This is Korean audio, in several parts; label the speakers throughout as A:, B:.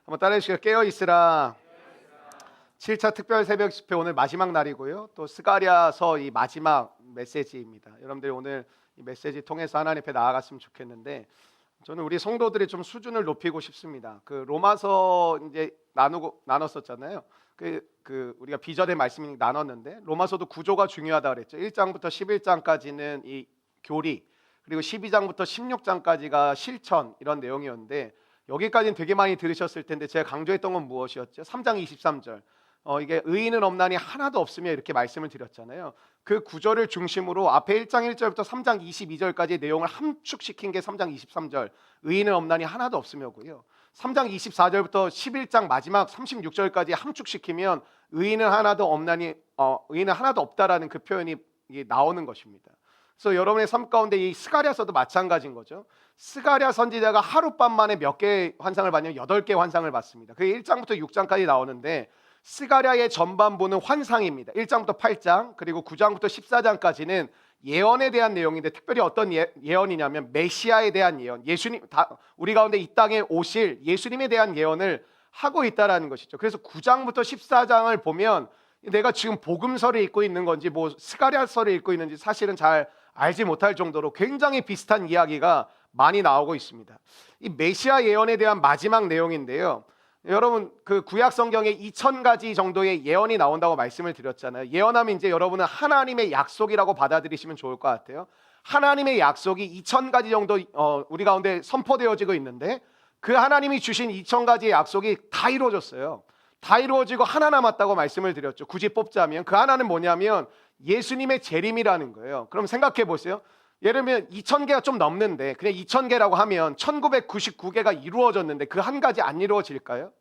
A: 한번 따라해 주시죠. 깨어 있으라. 7차 특별 새벽 집회 오늘 마지막 날이고요. 또 스가랴서 이 마지막 메시지입니다. 여러분들이 오늘 이 메시지 통해서 하나님 앞에 나아갔으면 좋겠는데, 저는 우리 성도들이 좀 수준을 높이고 싶습니다. 그 로마서 이제 나눴었잖아요. 우리가 비전의 말씀이 나눴는데, 로마서도 구조가 중요하다 그랬죠. 1장부터 11장까지는 이 교리, 그리고 12장부터 16장까지가 실천, 이런 내용이었는데, 여기까지는 되게 많이 들으셨을 텐데 제가 강조했던 건 무엇이었죠? 3장 23절, 이게 의인은 없나니 하나도 없으며, 이렇게 말씀을 드렸잖아요. 그 구절을 중심으로 앞에 1장 1절부터 3장 22절까지 내용을 함축시킨 게 3장 23절, 의인은 없나니 하나도 없으며고요. 3장 24절부터 11장 마지막 36절까지 함축시키면 의인은 하나도 없나니 의인은 하나도 없다라는 그 표현이 나오는 것입니다. 그래서 여러분의 삶 가운데 이 스가랴서도 마찬가지인 거죠. 스가랴 선지자가 하룻밤 만에 몇 개의 환상을 봤냐면 8개의 환상을 봤습니다. 그게 1장부터 6장까지 나오는데, 스가랴의 전반부는 환상입니다. 1장부터 8장, 그리고 9장부터 14장까지는 예언에 대한 내용인데, 특별히 어떤 예언이냐면 메시아에 대한 예언, 예수님, 우리 가운데 이 땅에 오실 예수님에 대한 예언을 하고 있다라는 것이죠. 그래서 9장부터 14장을 보면 내가 지금 복음서를 읽고 있는 건지 뭐 스가랴서를 읽고 있는지 사실은 잘 알지 못할 정도로 굉장히 비슷한 이야기가 많이 나오고 있습니다. 이 메시아 예언에 대한 마지막 내용인데요. 여러분, 그 구약 성경에 2000가지 정도의 예언이 나온다고 말씀을 드렸잖아요. 예언하면 이제 여러분은 하나님의 약속이라고 받아들이시면 좋을 것 같아요. 하나님의 약속이 2000가지 정도 우리 가운데 선포되어지고 있는데, 그 하나님이 주신 2000가지의 약속이 다 이루어졌어요. 다 이루어지고 하나 남았다고 말씀을 드렸죠. 굳이 뽑자면 그 하나는 뭐냐면 예수님의 재림이라는 거예요. 그럼 생각해 보세요. 예를 들면 2000개가 좀 넘는데, 그냥 2000개라고 하면 1999개가 이루어졌는데 그 한 가지 안 이루어질까요?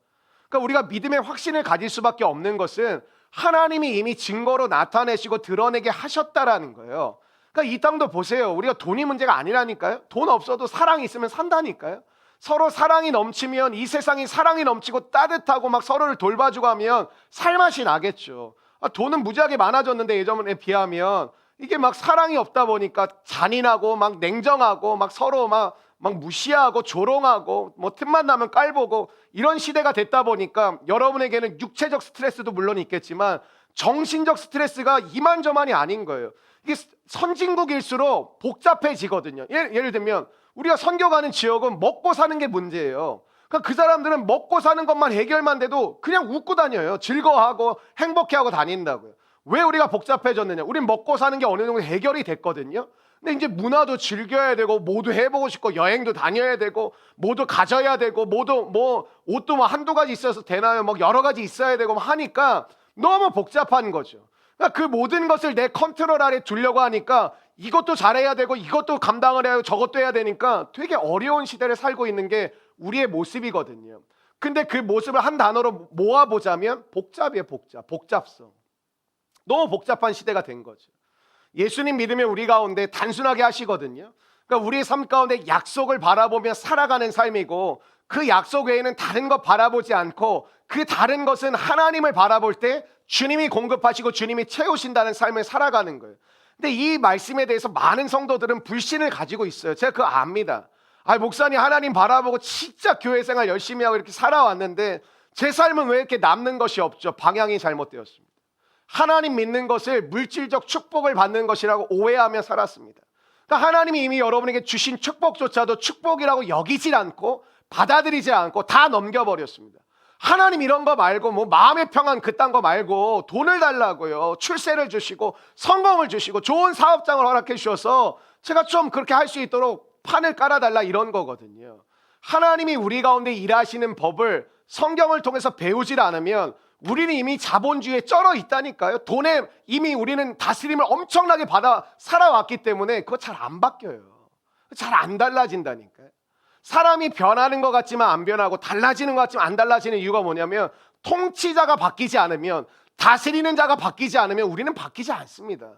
A: 그러니까 우리가 믿음의 확신을 가질 수밖에 없는 것은 하나님이 이미 증거로 나타내시고 드러내게 하셨다라는 거예요. 그러니까 이 땅도 보세요. 우리가 돈이 문제가 아니라니까요. 돈 없어도 사랑이 있으면 산다니까요. 서로 사랑이 넘치면, 이 세상이 사랑이 넘치고 따뜻하고 막 서로를 돌봐주고 하면 살맛이 나겠죠. 돈은 무지하게 많아졌는데 예전에 비하면 이게 막 사랑이 없다 보니까 잔인하고 막 냉정하고 막 서로 막 무시하고 조롱하고 뭐 틈만 나면 깔보고 이런 시대가 됐다 보니까 여러분에게는 육체적 스트레스도 물론 있겠지만 정신적 스트레스가 이만저만이 아닌 거예요. 이게 선진국일수록 복잡해지거든요. 예를 들면 우리가 선교 가는 지역은 먹고 사는 게 문제예요. 그러니까 그 사람들은 먹고 사는 것만 해결만 돼도 그냥 웃고 다녀요. 즐거워하고 행복해하고 다닌다고요. 왜 우리가 복잡해졌느냐? 우린 먹고 사는 게 어느 정도 해결이 됐거든요. 근데 이제 문화도 즐겨야 되고, 모두 해보고 싶고, 여행도 다녀야 되고, 모두 가져야 되고, 모두 뭐 옷도 뭐 한두 가지 있어서 되나요? 뭐 여러 가지 있어야 되고 하니까 너무 복잡한 거죠. 그러니까 그 모든 것을 내 컨트롤 아래 두려고 하니까 이것도 잘해야 되고, 이것도 감당을 해야 하고, 저것도 해야 되니까 되게 어려운 시대를 살고 있는 게 우리의 모습이거든요. 근데 그 모습을 한 단어로 모아보자면 복잡이에요. 복잡성. 너무 복잡한 시대가 된 거죠. 예수님 믿으면 우리 가운데 단순하게 하시거든요. 그러니까 우리의 삶 가운데 약속을 바라보며 살아가는 삶이고, 그 약속 외에는 다른 것 바라보지 않고 그 다른 것은 하나님을 바라볼 때 주님이 공급하시고 주님이 채우신다는 삶을 살아가는 거예요. 근데 이 말씀에 대해서 많은 성도들은 불신을 가지고 있어요. 제가 그거 압니다. 목사님 하나님 바라보고 진짜 교회 생활 열심히 하고 이렇게 살아왔는데 제 삶은 왜 이렇게 남는 것이 없죠? 방향이 잘못되었습니다. 하나님 믿는 것을 물질적 축복을 받는 것이라고 오해하며 살았습니다. 그러니까 하나님이 이미 여러분에게 주신 축복조차도 축복이라고 여기질 않고 받아들이지 않고 다 넘겨버렸습니다. 하나님 이런 거 말고 뭐 마음의 평안 그딴 거 말고 돈을 달라고요. 출세를 주시고 성공을 주시고 좋은 사업장을 허락해 주셔서 제가 좀 그렇게 할 수 있도록 판을 깔아달라, 이런 거거든요. 하나님이 우리 가운데 일하시는 법을 성경을 통해서 배우질 않으면 우리는 이미 자본주의에 쩔어 있다니까요. 돈에 이미 우리는 다스림을 엄청나게 받아 살아왔기 때문에 그거 잘 안 바뀌어요. 잘 안 달라진다니까요. 사람이 변하는 것 같지만 안 변하고 달라지는 것 같지만 안 달라지는 이유가 뭐냐면, 통치자가 바뀌지 않으면, 다스리는 자가 바뀌지 않으면 우리는 바뀌지 않습니다.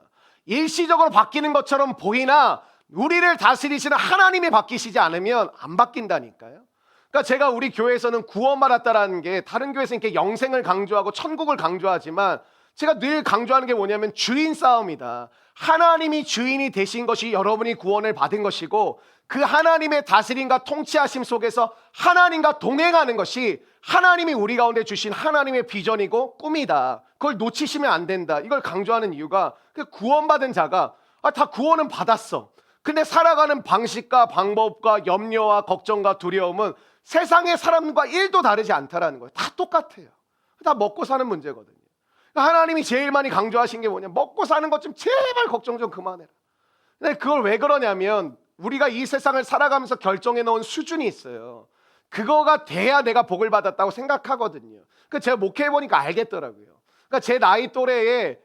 A: 일시적으로 바뀌는 것처럼 보이나 우리를 다스리시는 하나님이 바뀌시지 않으면 안 바뀐다니까요. 그러니까 제가 우리 교회에서는 구원받았다라는 게, 다른 교회에서는 이렇게 영생을 강조하고 천국을 강조하지만 제가 늘 강조하는 게 뭐냐면 주인 싸움이다. 하나님이 주인이 되신 것이 여러분이 구원을 받은 것이고, 그 하나님의 다스림과 통치하심 속에서 하나님과 동행하는 것이 하나님이 우리 가운데 주신 하나님의 비전이고 꿈이다. 그걸 놓치시면 안 된다. 이걸 강조하는 이유가 구원받은 자가 다 구원은 받았어. 근데 살아가는 방식과 방법과 염려와 걱정과 두려움은 세상의 사람과 1도 다르지 않다라는 거예요. 다 똑같아요. 다 먹고 사는 문제거든요. 하나님이 제일 많이 강조하신 게 뭐냐? 먹고 사는 것 좀 제발 걱정 좀 그만해라. 근데 그걸 왜 그러냐면 우리가 이 세상을 살아가면서 결정해 놓은 수준이 있어요. 그거가 돼야 내가 복을 받았다고 생각하거든요. 제가 목회해 보니까 알겠더라고요. 그러니까 제 나이 또래에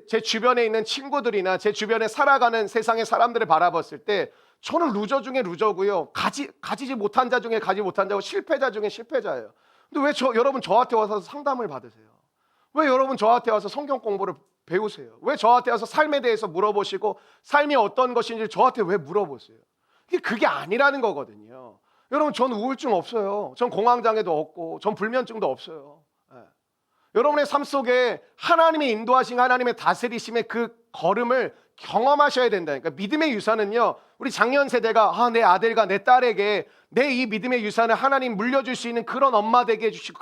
A: 제 주변에 있는 친구들이나 제 주변에 살아가는 세상의 사람들을 바라봤을 때 저는 루저 중에 루저고요. 가지지 못한 자 중에 가지 못한 자고 실패자 중에 실패자예요. 근데 왜 여러분 저한테 와서 상담을 받으세요? 왜 여러분 저한테 와서 성경 공부를 배우세요? 왜 저한테 와서 삶에 대해서 물어보시고 삶이 어떤 것인지 저한테 왜 물어보세요? 그게 아니라는 거거든요. 여러분 저는 우울증 없어요. 전 공황장애도 없고 전 불면증도 없어요. 여러분의 삶 속에 하나님의 인도하신 하나님의 다스리심의 그 걸음을 경험하셔야 된다니까. 믿음의 유산은요, 우리 작년 세대가 내 아들과 내 딸에게 내 이 믿음의 유산을 하나님 물려줄 수 있는 그런 엄마 되게 해주시고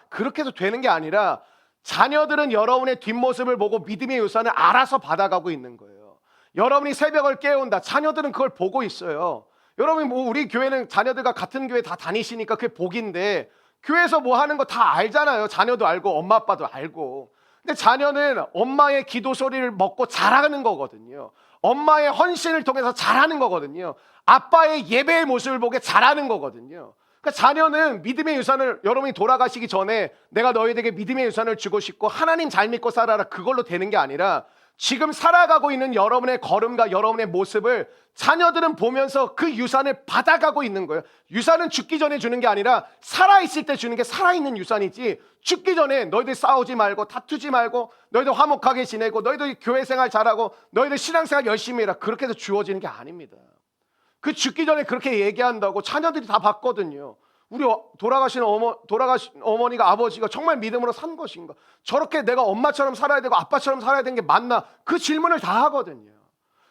A: 그렇게 해서 되는 게 아니라 자녀들은 여러분의 뒷모습을 보고 믿음의 유산을 알아서 받아가고 있는 거예요. 여러분이 새벽을 깨운다. 자녀들은 그걸 보고 있어요. 여러분이 우리 교회는 자녀들과 같은 교회 다 다니시니까 그게 복인데 교회에서 뭐 하는 거 다 알잖아요. 자녀도 알고 엄마 아빠도 알고. 근데 자녀는 엄마의 기도 소리를 먹고 자라는 거거든요. 엄마의 헌신을 통해서 자라는 거거든요. 아빠의 예배의 모습을 보게 자라는 거거든요. 그러니까 자녀는 믿음의 유산을 여러분이 돌아가시기 전에 내가 너희에게 믿음의 유산을 주고 싶고 하나님 잘 믿고 살아라 그걸로 되는 게 아니라 지금 살아가고 있는 여러분의 걸음과 여러분의 모습을 자녀들은 보면서 그 유산을 받아가고 있는 거예요. 유산은 죽기 전에 주는 게 아니라 살아있을 때 주는 게 살아있는 유산이지, 죽기 전에 너희들 싸우지 말고 다투지 말고 너희들 화목하게 지내고 너희들 교회 생활 잘하고 너희들 신앙생활 열심히 해라 그렇게 해서 주어지는 게 아닙니다. 그 죽기 전에 그렇게 얘기한다고 자녀들이 다 봤거든요. 우리 돌아가신 어머니가 아버지가 정말 믿음으로 산 것인가? 저렇게 내가 엄마처럼 살아야 되고 아빠처럼 살아야 되는 게 맞나? 그 질문을 다 하거든요.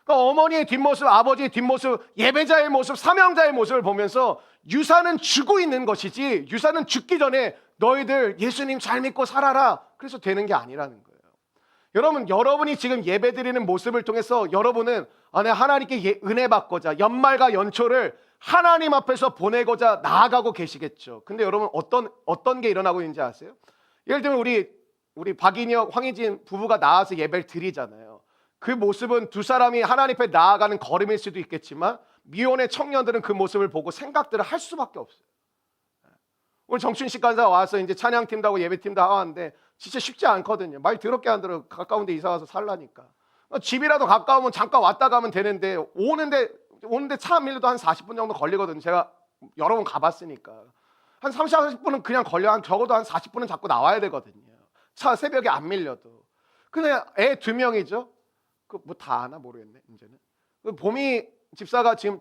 A: 그러니까 어머니의 뒷모습, 아버지의 뒷모습, 예배자의 모습, 사명자의 모습을 보면서 유산은 주고 있는 것이지 유산은 죽기 전에 너희들 예수님 잘 믿고 살아라 그래서 되는 게 아니라는 거예요. 여러분이 지금 예배드리는 모습을 통해서 여러분은 내가 하나님께 은혜 받고자 연말과 연초를 하나님 앞에서 보내고자 나아가고 계시겠죠. 근데 여러분 어떤 게 일어나고 있는지 아세요? 예를 들면 우리 박인혁, 황희진 부부가 나와서 예배를 드리잖아요. 그 모습은 두 사람이 하나님 앞에 나아가는 걸음일 수도 있겠지만 미혼의 청년들은 그 모습을 보고 생각들을 할 수밖에 없어요. 오늘 정춘식 간사 와서 이제 찬양팀도 하고 예배팀도 하는데 진짜 쉽지 않거든요. 말 더럽게 안 들어. 가까운 데 이사 와서 살라니까. 집이라도 가까우면 잠깐 왔다 가면 되는데 오는데 차 안 밀려도 한 40분 정도 걸리거든요. 제가 여러 번 가봤으니까. 한 30, 40분은 그냥 걸려. 적어도 한 40분은 자꾸 나와야 되거든요. 차 새벽에 안 밀려도. 근데 애 2명이죠. 뭐 다 아나 모르겠네 이제는. 보미 집사가 지금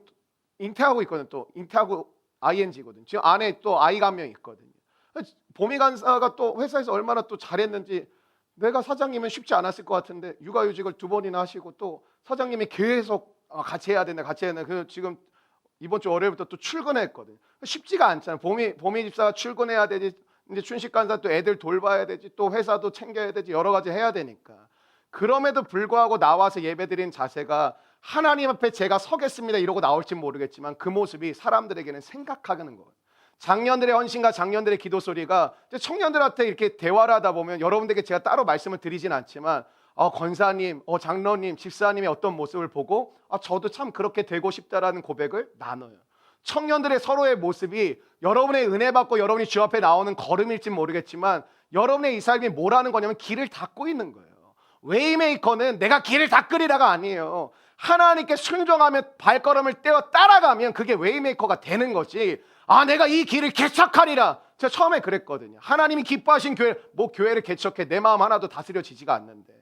A: 잉태하고 있거든요. 또 잉태하고 ING거든요. 지금 안에 또 아이가 한 명 있거든요. 보미 간사가 또 회사에서 얼마나 또 잘했는지 내가 사장님은 쉽지 않았을 것 같은데 육아휴직을 2번이나 하시고 또 사장님이 계속 같이 해야 된다. 그 지금 이번 주 월요일부터 또 출근했거든요. 쉽지가 않잖아요. 보미 집사가 출근해야 되지. 이제 춘식 간사 또 애들 돌봐야 되지. 또 회사도 챙겨야 되지. 여러 가지 해야 되니까. 그럼에도 불구하고 나와서 예배드리는 자세가 하나님 앞에 제가 서겠습니다 이러고 나올지 모르겠지만 그 모습이 사람들에게는 생각하는 거예요. 장년들의 헌신과 장년들의 기도 소리가 청년들한테 이렇게 대화를 하다 보면 여러분들에게 제가 따로 말씀을 드리진 않지만 권사님, 장로님, 집사님의 어떤 모습을 보고 저도 참 그렇게 되고 싶다라는 고백을 나눠요. 청년들의 서로의 모습이 여러분의 은혜 받고 여러분이 주 앞에 나오는 걸음일지 모르겠지만 여러분의 이 삶이 뭐라는 거냐면 길을 닦고 있는 거예요. 웨이메이커는 내가 길을 닦으리라가 아니에요. 하나님께 순종하며 발걸음을 떼어 따라가면 그게 웨이메이커가 되는 거지. 내가 이 길을 개척하리라. 제가 처음에 그랬거든요. 하나님이 기뻐하신 교회, 뭐 교회를 개척해 내 마음 하나도 다스려지지가 않는데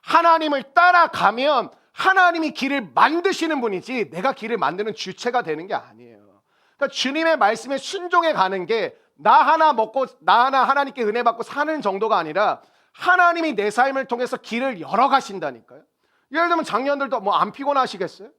A: 하나님을 따라가면 하나님이 길을 만드시는 분이지 내가 길을 만드는 주체가 되는 게 아니에요. 그러니까 주님의 말씀에 순종해 가는 게 나 하나 먹고 나 하나 하나님께 은혜 받고 사는 정도가 아니라 하나님이 내 삶을 통해서 길을 열어 가신다니까요. 예를 들면 작년들도 뭐 안 피곤하시겠어요?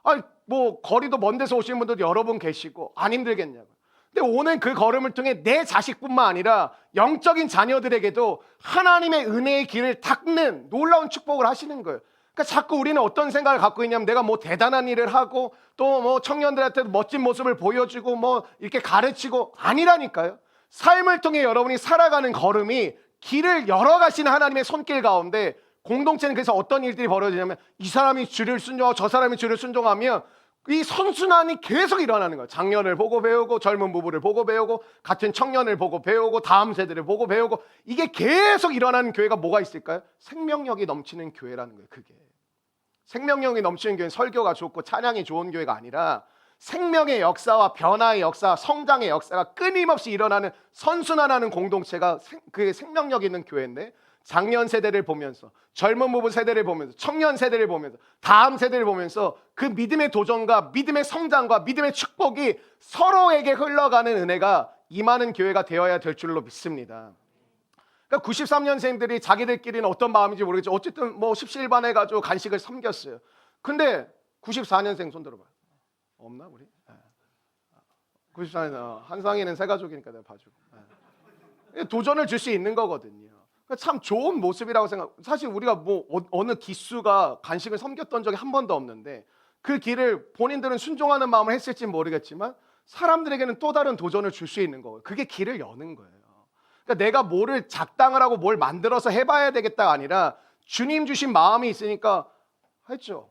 A: 아니 뭐 거리도 먼 데서 오시는 분들도 여러 분 계시고 안 힘들겠냐고. 근데 오늘 그 걸음을 통해 내 자식뿐만 아니라 영적인 자녀들에게도 하나님의 은혜의 길을 닦는 놀라운 축복을 하시는 거예요. 그러니까 자꾸 우리는 어떤 생각을 갖고 있냐면 내가 뭐 대단한 일을 하고 또 뭐 청년들한테 멋진 모습을 보여주고 뭐 이렇게 가르치고 아니라니까요. 삶을 통해 여러분이 살아가는 걸음이 길을 열어가시는 하나님의 손길 가운데 공동체는 그래서 어떤 일들이 벌어지냐면 이 사람이 주를 순종하고 저 사람이 주를 순종하면 이 선순환이 계속 일어나는 거예요. 장년을 보고 배우고 젊은 부부를 보고 배우고 같은 청년을 보고 배우고 다음 세대를 보고 배우고 이게 계속 일어나는 교회가 뭐가 있을까요? 생명력이 넘치는 교회라는 거예요. 그게 생명력이 넘치는 교회는 설교가 좋고 찬양이 좋은 교회가 아니라 생명의 역사와 변화의 역사, 성장의 역사가 끊임없이 일어나는 선순환하는 공동체가 그게 생명력 있는 교회인데 장년 세대를 보면서 젊은 부부 세대를 보면서 청년 세대를 보면서 다음 세대를 보면서 그 믿음의 도전과 믿음의 성장과 믿음의 축복이 서로에게 흘러가는 은혜가 임하는 교회가 되어야 될 줄로 믿습니다. 그러니까 93년생들이 자기들끼리는 어떤 마음인지 모르겠죠. 어쨌든 뭐 십시일반 해가지고 간식을 섬겼어요. 근데 94년생 손 들어봐요. 없나 우리? 94년 한상이는 새 가족이니까 내가 봐주고 도전을 줄 수 있는 거거든요. 참 좋은 모습이라고 생각. 사실 우리가 뭐 어느 기수가 간식을 섬겼던 적이 한 번도 없는데 그 길을 본인들은 순종하는 마음을 했을지 모르겠지만 사람들에게는 또 다른 도전을 줄 수 있는 거예요. 그게 길을 여는 거예요. 그러니까 내가 뭐를 작당을 하고 뭘 만들어서 해봐야 되겠다가 아니라 주님 주신 마음이 있으니까 했죠.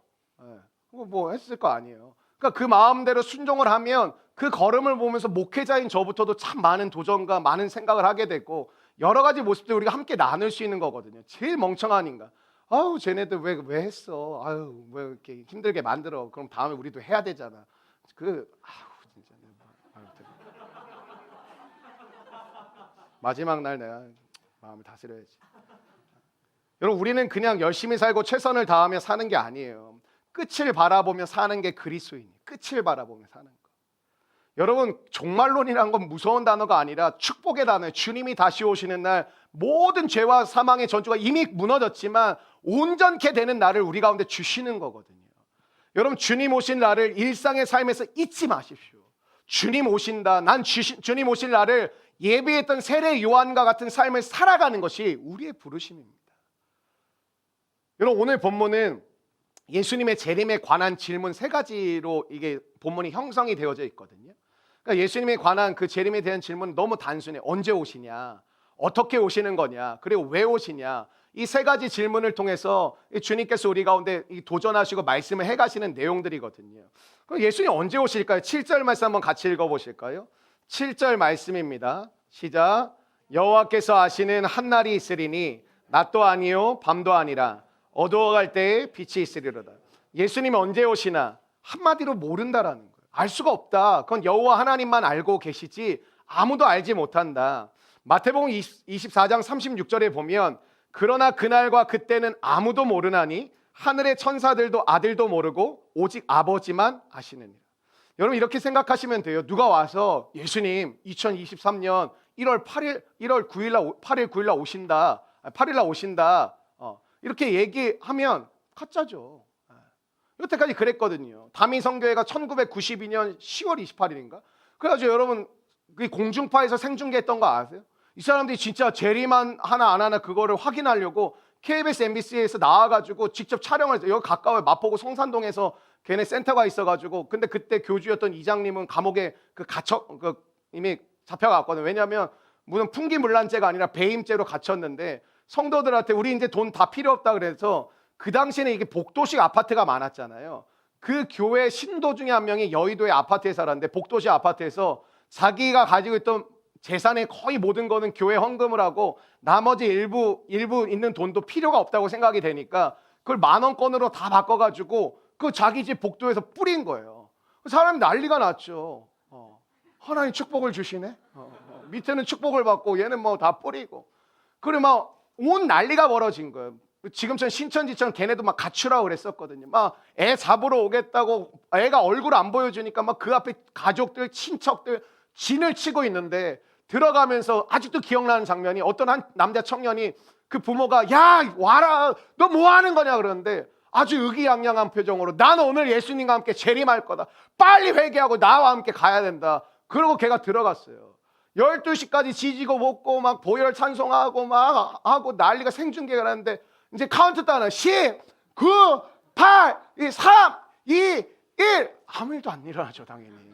A: 뭐 했을 거 아니에요. 그러니까 그 마음대로 순종을 하면 그 걸음을 보면서 목회자인 저부터도 참 많은 도전과 많은 생각을 하게 되고 여러 가지 모습들 우리가 함께 나눌 수 있는 거거든요. 제일 멍청한 인간. 아우 쟤네들 왜 했어? 아유 왜 이렇게 힘들게 만들어? 그럼 다음에 우리도 해야 되잖아. 진짜 마지막 날 내가 마음을 다스려야지. 여러분 우리는 그냥 열심히 살고 최선을 다하며 사는 게 아니에요. 끝을 바라보며 사는 게 그리스도인이에요. 끝을 바라보며 사는 거. 여러분 종말론이라는 건 무서운 단어가 아니라 축복의 단어예요. 주님이 다시 오시는 날 모든 죄와 사망의 전투가 이미 무너졌지만 온전케 되는 날을 우리 가운데 주시는 거거든요. 여러분 주님 오신 날을 일상의 삶에서 잊지 마십시오. 주님 오신다. 주님 오실 날을 예비했던 세례 요한과 같은 삶을 살아가는 것이 우리의 부르심입니다. 여러분 오늘 본문은 예수님의 재림에 관한 질문 3가지로 이게 본문이 형성이 되어져 있거든요. 그러니까 예수님에 관한 그 재림에 대한 질문은 너무 단순해. 언제 오시냐? 어떻게 오시는 거냐? 그리고 왜 오시냐? 이 3가지 질문을 통해서 주님께서 우리 가운데 도전하시고 말씀을 해가시는 내용들이거든요. 그럼 예수님 언제 오실까요? 7절 말씀 한번 같이 읽어보실까요? 7절 말씀입니다. 시작. 여호와께서 아시는 한 날이 있으리니 낮도 아니요 밤도 아니라 어두워갈 때에 빛이 있으리로다. 예수님이 언제 오시나 한마디로 모른다라는 거예요. 알 수가 없다. 그건 여호와 하나님만 알고 계시지 아무도 알지 못한다. 마태복음 24장 36절에 보면 그러나 그날과 그때는 아무도 모르나니 하늘의 천사들도 아들도 모르고 오직 아버지만 아시느니라. 여러분 이렇게 생각하시면 돼요. 누가 와서 예수님 2023년 1월 8일 9일 날 오신다. 8일 날 오신다. 이렇게 얘기하면 가짜죠. 여태까지 그랬거든요. 다미성교회가 1992년 10월 28일인가? 그래가지고 여러분 공중파에서 생중계했던 거 아세요? 이 사람들이 진짜 재림만 하나 안 하나 그거를 확인하려고 KBS, MBC에서 나와가지고 직접 촬영을 해서 여기 가까워요. 마포구 성산동에서 걔네 센터가 있어가지고 근데 그때 교주였던 이장님은 감옥에 이미 잡혀갔거든요. 왜냐하면 무슨 풍기물란죄가 아니라 배임죄로 갇혔는데 성도들한테 우리 이제 돈 다 필요 없다 그래서 그 당시에는 이게 복도식 아파트가 많았잖아요. 그 교회 신도 중에 한 명이 여의도의 아파트에 살았는데 복도식 아파트에서 자기가 가지고 있던 재산의 거의 모든 거는 교회 헌금을 하고 나머지 일부 있는 돈도 필요가 없다고 생각이 되니까 그걸 10,000원권으로 다 바꿔가지고 그 자기 집 복도에서 뿌린 거예요. 사람이 난리가 났죠. 하나님 축복을 주시네. 밑에는 축복을 받고 얘는 뭐 다 뿌리고. 그래 막 온 난리가 벌어진 거예요. 지금처럼 신천지처럼 걔네도 막 갖추라고 그랬었거든요. 막 애 잡으러 오겠다고 애가 얼굴 안 보여주니까 막 그 앞에 가족들, 친척들 진을 치고 있는데 들어가면서 아직도 기억나는 장면이 어떤 한 남자 청년이 그 부모가 야 와라 너 뭐 하는 거냐 그러는데 아주 의기양양한 표정으로 나는 오늘 예수님과 함께 재림할 거다. 빨리 회개하고 나와 함께 가야 된다. 그러고 걔가 들어갔어요. 12시까지 지지고 볶고 막 보혈 찬송하고 막 하고 난리가 생중계가 나는데 이제 카운트다운 10, 9, 8, 3, 2, 1 아무 일도 안 일어나죠. 당연히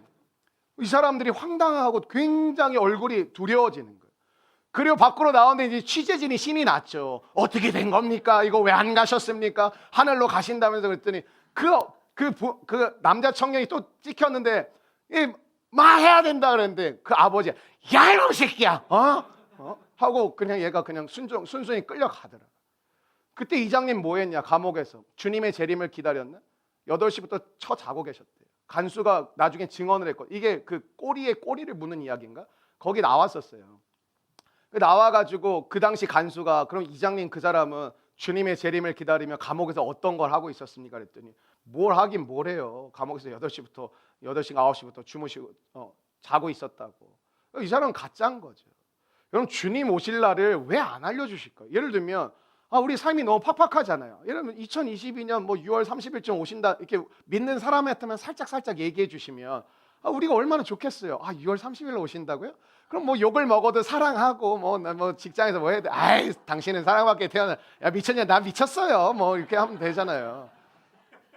A: 이 사람들이 황당하고 굉장히 얼굴이 두려워지는 거예요. 그리고 밖으로 나오는데 이제 취재진이 신이 났죠. 어떻게 된 겁니까? 이거 왜 안 가셨습니까? 하늘로 가신다면서. 그랬더니 그 남자 청년이 또 찍혔는데 말해야 된다 그랬는데 그 아버지 야 이놈 새끼야 하고 그냥 얘가 그냥 순순히 끌려가더라. 그때 이장님 뭐 했냐? 감옥에서 주님의 재림을 기다렸나? 8시부터 자고 계셨대요. 간수가 나중에 증언을 했고, 이게 그 꼬리에 꼬리를 무는 이야기인가? 거기 나왔었어요. 나와가지고 그 당시 간수가 그럼 이장님 그 사람은 주님의 재림을 기다리며 감옥에서 어떤 걸 하고 있었습니까? 그랬더니 뭘 하긴 뭘 해요. 감옥에서 8시인가 9시부터 주무시고 자고 있었다고. 이 사람은 가짜인 거죠. 그럼 주님 오실 날을 왜 안 알려주실까요? 예를 들면 우리 삶이 너무 팍팍하잖아요. 예를 들면 2022년 뭐 6월 30일쯤 오신다 이렇게 믿는 사람한테만 살짝 얘기해 주시면 우리가 얼마나 좋겠어요. 6월 30일로 오신다고요? 그럼 뭐 욕을 먹어도 사랑하고 뭐 직장에서 뭐 해야 돼? 아이 당신은 사랑받게 태어나. 야 미쳤냐? 나 미쳤어요. 뭐 이렇게 하면 되잖아요.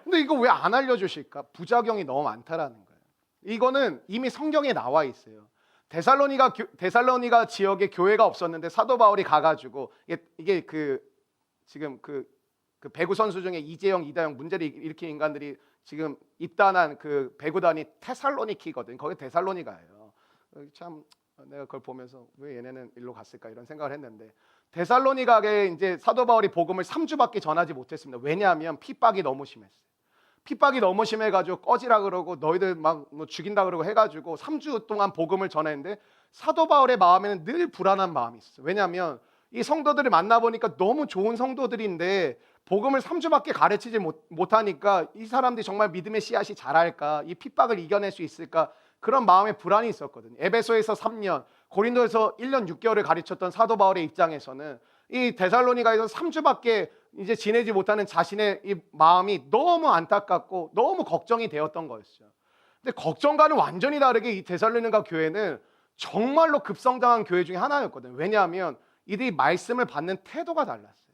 A: 근데 이거 왜 안 알려주실까? 부작용이 너무 많다라는 거예요. 이거는 이미 성경에 나와 있어요. 데살로니가 지역에 교회가 없었는데 사도 바울이 가가지고 이게 지금 그 배구 선수 중에 이재영, 이다영 문제를 일으킨 인간들이 지금 입단한 그 배구단이 테살로니키거든. 거기 데살로니가예요. 참 내가 그걸 보면서 왜 얘네는 일로 갔을까 이런 생각을 했는데 데살로니가에 이제 사도 바울이 복음을 3주밖에 전하지 못했습니다. 왜냐하면 핍박이 너무 심했어요. 핍박이 너무 심해가지고 꺼지라 그러고 너희들 막 뭐 죽인다 그러고 해가지고 3주 동안 복음을 전했는데 사도 바울의 마음에는 늘 불안한 마음이 있었어요. 왜냐하면 이 성도들을 만나보니까 너무 좋은 성도들인데 복음을 3주밖에 가르치지 못하니까 이 사람들이 정말 믿음의 씨앗이 자랄까? 이 핍박을 이겨낼 수 있을까? 그런 마음에 불안이 있었거든요. 에베소에서 3년, 고린도에서 1년 6개월을 가르쳤던 사도 바울의 입장에서는 이 데살로니가에서 3주밖에 이제 지내지 못하는 자신의 이 마음이 너무 안타깝고 너무 걱정이 되었던 거였어요. 근데 걱정과는 완전히 다르게 이 데살로니가 교회는 정말로 급성장한 교회 중에 하나였거든요. 왜냐하면 이들이 말씀을 받는 태도가 달랐어요.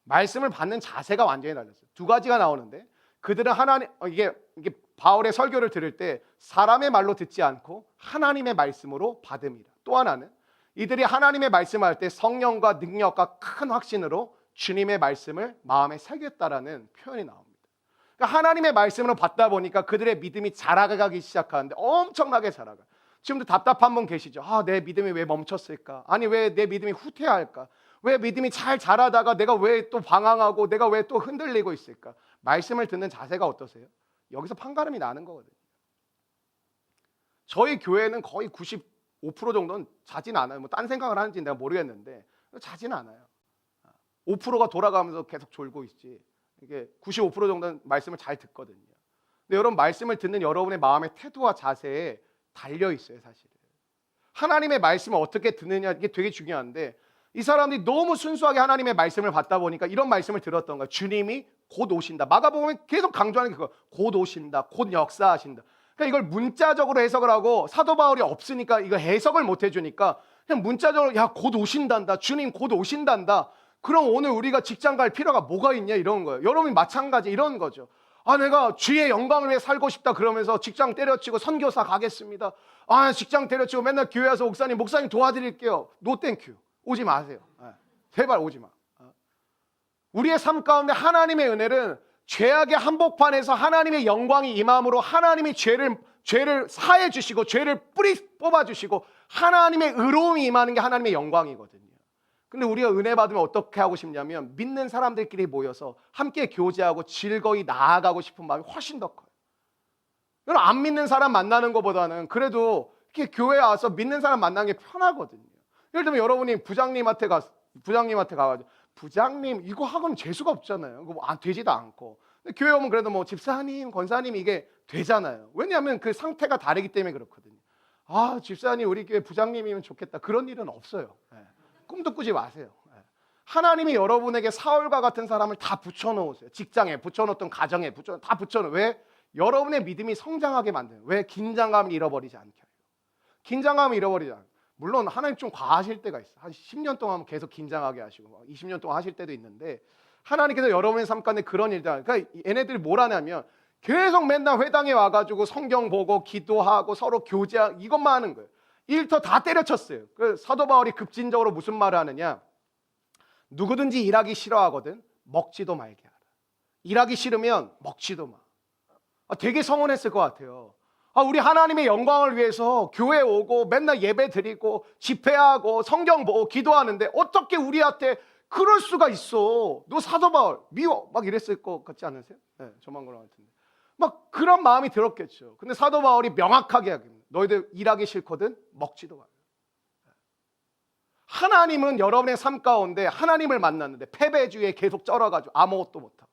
A: 말씀을 받는 자세가 완전히 달랐어요. 두 가지가 나오는데 그들은 이게 바울의 설교를 들을 때 사람의 말로 듣지 않고 하나님의 말씀으로 받음이라. 또 하나는 이들이 하나님의 말씀할 때 성령과 능력과 큰 확신으로 주님의 말씀을 마음에 새겼다라는 표현이 나옵니다. 그러니까 하나님의 말씀으로 받다 보니까 그들의 믿음이 자라가기 시작하는데 엄청나게 자라가. 지금도 답답한 분 계시죠? 내 믿음이 왜 멈췄을까? 아니 왜 내 믿음이 후퇴할까? 왜 믿음이 잘 자라다가 내가 왜 또 방황하고 내가 왜 또 흔들리고 있을까? 말씀을 듣는 자세가 어떠세요? 여기서 판가름이 나는 거거든요. 저희 교회는 거의 95% 정도는 자진 않아요. 뭐 딴 생각을 하는지 내가 모르겠는데 자진 않아요. 5%가 돌아가면서 계속 졸고 있지. 이게 95% 정도는 말씀을 잘 듣거든요. 근데 여러분 말씀을 듣는 여러분의 마음의 태도와 자세에 달려 있어요, 사실은. 하나님의 말씀을 어떻게 듣느냐 이게 되게 중요한데 이 사람들이 너무 순수하게 하나님의 말씀을 받다 보니까 이런 말씀을 들었던 거예요. 주님이 곧 오신다. 마가복음에 계속 강조하는 게 그거. 곧 오신다. 곧 역사하신다. 그러니까 이걸 문자적으로 해석을 하고 사도 바울이 없으니까 이거 해석을 못 해주니까 그냥 문자적으로 곧 오신단다. 주님 곧 오신단다. 그럼 오늘 우리가 직장 갈 필요가 뭐가 있냐 이런 거예요. 여러분이 마찬가지 이런 거죠. 내가 주의 영광을 위해 살고 싶다 그러면서 직장 때려치고 선교사 가겠습니다. 직장 때려치고 맨날 교회 와서 목사님 도와드릴게요. 노 땡큐. 오지 마세요. 제발 오지 마. 우리의 삶 가운데 하나님의 은혜는 죄악의 한복판에서 하나님의 영광이 임함으로 하나님이 죄를 사해 주시고 죄를 뽑아 주시고 하나님의 의로움이 임하는 게 하나님의 영광이거든요. 근데 우리가 은혜 받으면 어떻게 하고 싶냐면 믿는 사람들끼리 모여서 함께 교제하고 즐거이 나아가고 싶은 마음이 훨씬 더 커요. 여러분 안 믿는 사람 만나는 것보다는 그래도 이렇게 교회에 와서 믿는 사람 만나는 게 편하거든요. 예를 들면 여러분이 부장님한테 가가지고 부장님 이거 하고는 재수가 없잖아요. 그거 되지도 않고. 근데 교회 오면 그래도 뭐 집사님, 권사님 이게 되잖아요. 왜냐하면 그 상태가 다르기 때문에 그렇거든요. 집사님 우리 교회 부장님이면 좋겠다. 그런 일은 없어요. 꿈도 꾸지 마세요. 하나님이 여러분에게 사울과 같은 사람을 다 붙여놓으세요. 직장에 붙여놓던 가정에 다 붙여놓으세요. 왜? 여러분의 믿음이 성장하게 만드는. 왜? 긴장감을 잃어버리지 않게 해요. 긴장감을 잃어버리지 않게. 물론 하나님 좀 과하실 때가 있어요. 한 10년 동안 계속 긴장하게 하시고 20년 동안 하실 때도 있는데, 하나님께서 여러분의 삶 가운데 그런 일들, 그러니까 얘네들이 뭘 하냐면 계속 맨날 회당에 와가지고 성경 보고 기도하고 서로 교제하고 이것만 하는 거예요. 일터 다 때려쳤어요. 그 사도 바울이 급진적으로 무슨 말을 하느냐, 누구든지 일하기 싫어하거든 먹지도 말게 하라. 일하기 싫으면 먹지도 마. 되게 서운했을 것 같아요. 우리 하나님의 영광을 위해서 교회 오고 맨날 예배 드리고 집회하고 성경 보고 기도하는데 어떻게 우리한테 그럴 수가 있어? 너 사도 바울 미워 막 이랬을 것 같지 않으세요? 네, 저만 그런 것 같은데 막 그런 마음이 들었겠죠. 근데 사도 바울이 명확하게 하깁니다. 너희들 일하기 싫거든 먹지도 마. 하나님은 여러분의 삶 가운데 하나님을 만났는데 패배주의에 계속 쩔어가지고 아무것도 못하고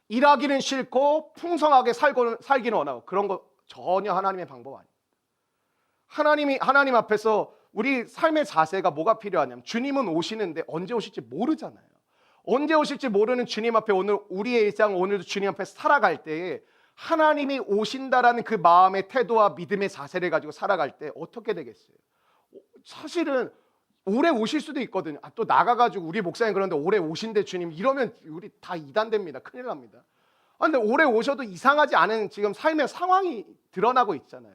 A: 일하기는 싫고 풍성하게 살기는 원하고 그런 거 전혀 하나님의 방법 아닙니다. 하나님 앞에서 우리 삶의 자세가 뭐가 필요하냐면, 주님은 오시는데 언제 오실지 모르잖아요. 언제 오실지 모르는 주님 앞에 오늘 우리의 일상, 오늘도 주님 앞에 살아갈 때에 하나님이 오신다라는 그 마음의 태도와 믿음의 자세를 가지고 살아갈 때 어떻게 되겠어요? 사실은 오래 오실 수도 있거든요. 또 나가가지고 우리 목사님 그런데 오래 오신대 주님 이러면 우리 다 이단됩니다. 큰일 납니다. 근데 오래 오셔도 이상하지 않은 지금 삶의 상황이 드러나고 있잖아요.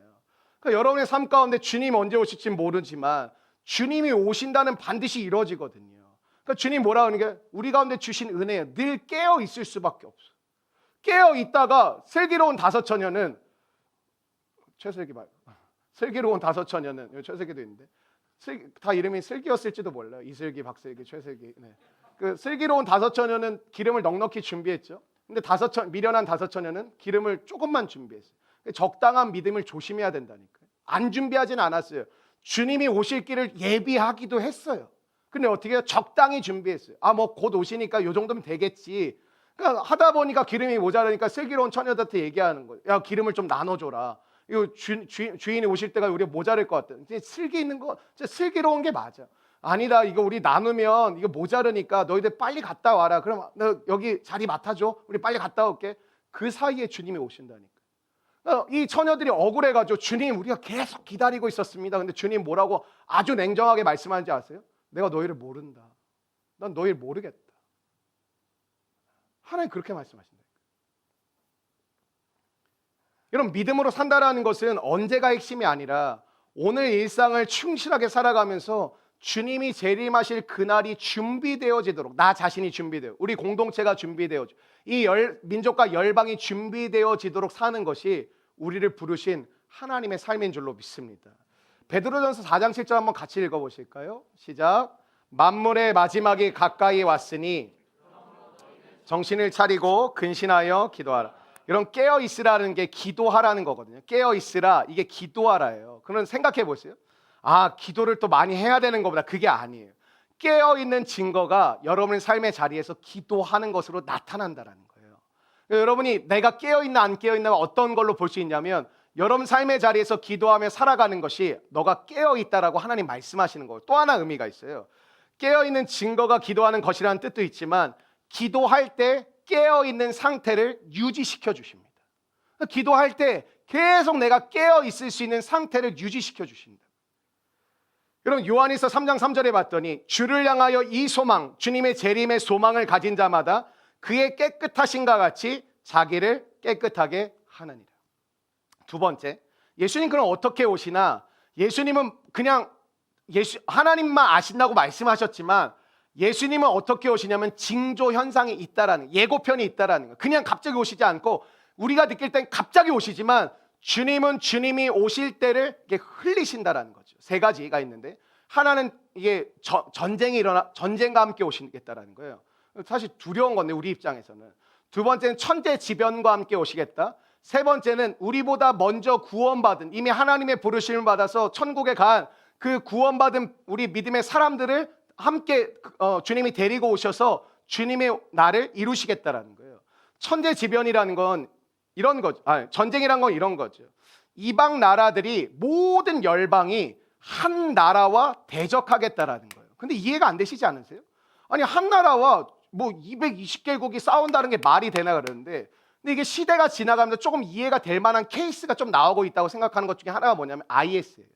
A: 그러니까 여러분의 삶 가운데 주님 언제 오실지 모르지만 주님이 오신다는 반드시 이루어지거든요. 그러니까 주님 뭐라 하는 게, 우리 가운데 주신 은혜예요. 늘 깨어 있을 수밖에 없어요. 깨어 있다가 슬기로운 다섯처녀는, 최슬기 말고 슬기로운 다섯처녀는, 최슬기도 있는데 다 이름이 슬기였을지도 몰라요. 이슬기, 박슬기, 최슬기. 네. 그 슬기로운 다섯처녀는 기름을 넉넉히 준비했죠. 근데 미련한 다섯처녀는 기름을 조금만 준비했어요. 적당한 믿음을 조심해야 된다니까요. 안 준비하진 않았어요. 주님이 오실 길을 예비하기도 했어요. 근데 어떻게 해요? 적당히 준비했어요. 뭐 곧 오시니까 요 정도면 되겠지. 그러니까 하다 보니까 기름이 모자라니까 슬기로운 처녀들한테 얘기하는 거예요. 야, 기름을 좀 나눠줘라. 이거 주인이 오실 때가 우리가 모자랄 것 같다. 슬기 있는 거, 진짜 슬기로운 게 맞아. 아니다, 이거 우리 나누면 이거 모자르니까 너희들 빨리 갔다 와라. 그럼 너 여기 자리 맡아줘. 우리 빨리 갔다 올게. 그 사이에 주님이 오신다니까. 이 처녀들이 억울해가지고, 주님 우리가 계속 기다리고 있었습니다. 근데 주님 뭐라고 아주 냉정하게 말씀하는지 아세요? 내가 너희를 모른다. 난 너희를 모르겠다. 하나님 그렇게 말씀하신다. 여러분, 믿음으로 산다라는 것은 언제가 핵심이 아니라 오늘 일상을 충실하게 살아가면서 주님이 재림하실 그날이 준비되어지도록, 나 자신이 준비되어, 우리 공동체가 준비되어져, 이 민족과 열방이 준비되어지도록 사는 것이 우리를 부르신 하나님의 삶인 줄로 믿습니다. 베드로전서 4장 7절 한번 같이 읽어보실까요? 시작. 만물의 마지막이 가까이 왔으니 정신을 차리고 근신하여 기도하라. 이런 깨어 있으라는 게 기도하라는 거거든요. 깨어 있으라, 이게 기도하라예요. 그럼 생각해 보세요. 기도를 또 많이 해야 되는 것보다 그게 아니에요. 깨어 있는 증거가 여러분의 삶의 자리에서 기도하는 것으로 나타난다라는 거예요. 여러분이 내가 깨어 있나 안 깨어 있나 어떤 걸로 볼 수 있냐면, 여러분 삶의 자리에서 기도하며 살아가는 것이 너가 깨어 있다라고 하나님 말씀하시는 거예요. 또 하나 의미가 있어요. 깨어 있는 증거가 기도하는 것이라는 뜻도 있지만, 기도할 때 깨어 있는 상태를 유지시켜 주십니다. 기도할 때 계속 내가 깨어 있을 수 있는 상태를 유지시켜 주신다. 여러분, 요한일서 3장 3절에 봤더니 주를 향하여 이 소망, 주님의 재림의 소망을 가진 자마다 그의 깨끗하신가 같이 자기를 깨끗하게 하느니라. 두 번째, 예수님 그럼 어떻게 오시나? 예수님은 그냥 하나님만 아신다고 말씀하셨지만, 예수님은 어떻게 오시냐면 징조 현상이 있다라는, 예고편이 있다라는 거예요. 그냥 갑자기 오시지 않고, 우리가 느낄 땐 갑자기 오시지만 주님은 주님이 오실 때를 이렇게 흘리신다라는 거죠. 세 가지가 있는데, 하나는 이게 전쟁과 함께 오시겠다라는 거예요. 사실 두려운 건데 우리 입장에서는. 두 번째는 천재지변과 함께 오시겠다. 세 번째는 우리보다 먼저 구원받은, 이미 하나님의 부르심을 받아서 천국에 간 그 구원받은 우리 믿음의 사람들을 함께 주님이 데리고 오셔서 주님의 나를 이루시겠다라는 거예요. 천재지변이라는 건 이런 거죠. 전쟁이란 건 이런 거죠. 이방 나라들이, 모든 열방이 한 나라와 대적하겠다라는 거예요. 근데 이해가 안 되시지 않으세요? 아니 한 나라와 뭐 220개국이 싸운다는 게 말이 되나 그러는데, 근데 이게 시대가 지나가면서 조금 이해가 될 만한 케이스가 좀 나오고 있다고 생각하는 것 중에 하나가 뭐냐면 IS예요.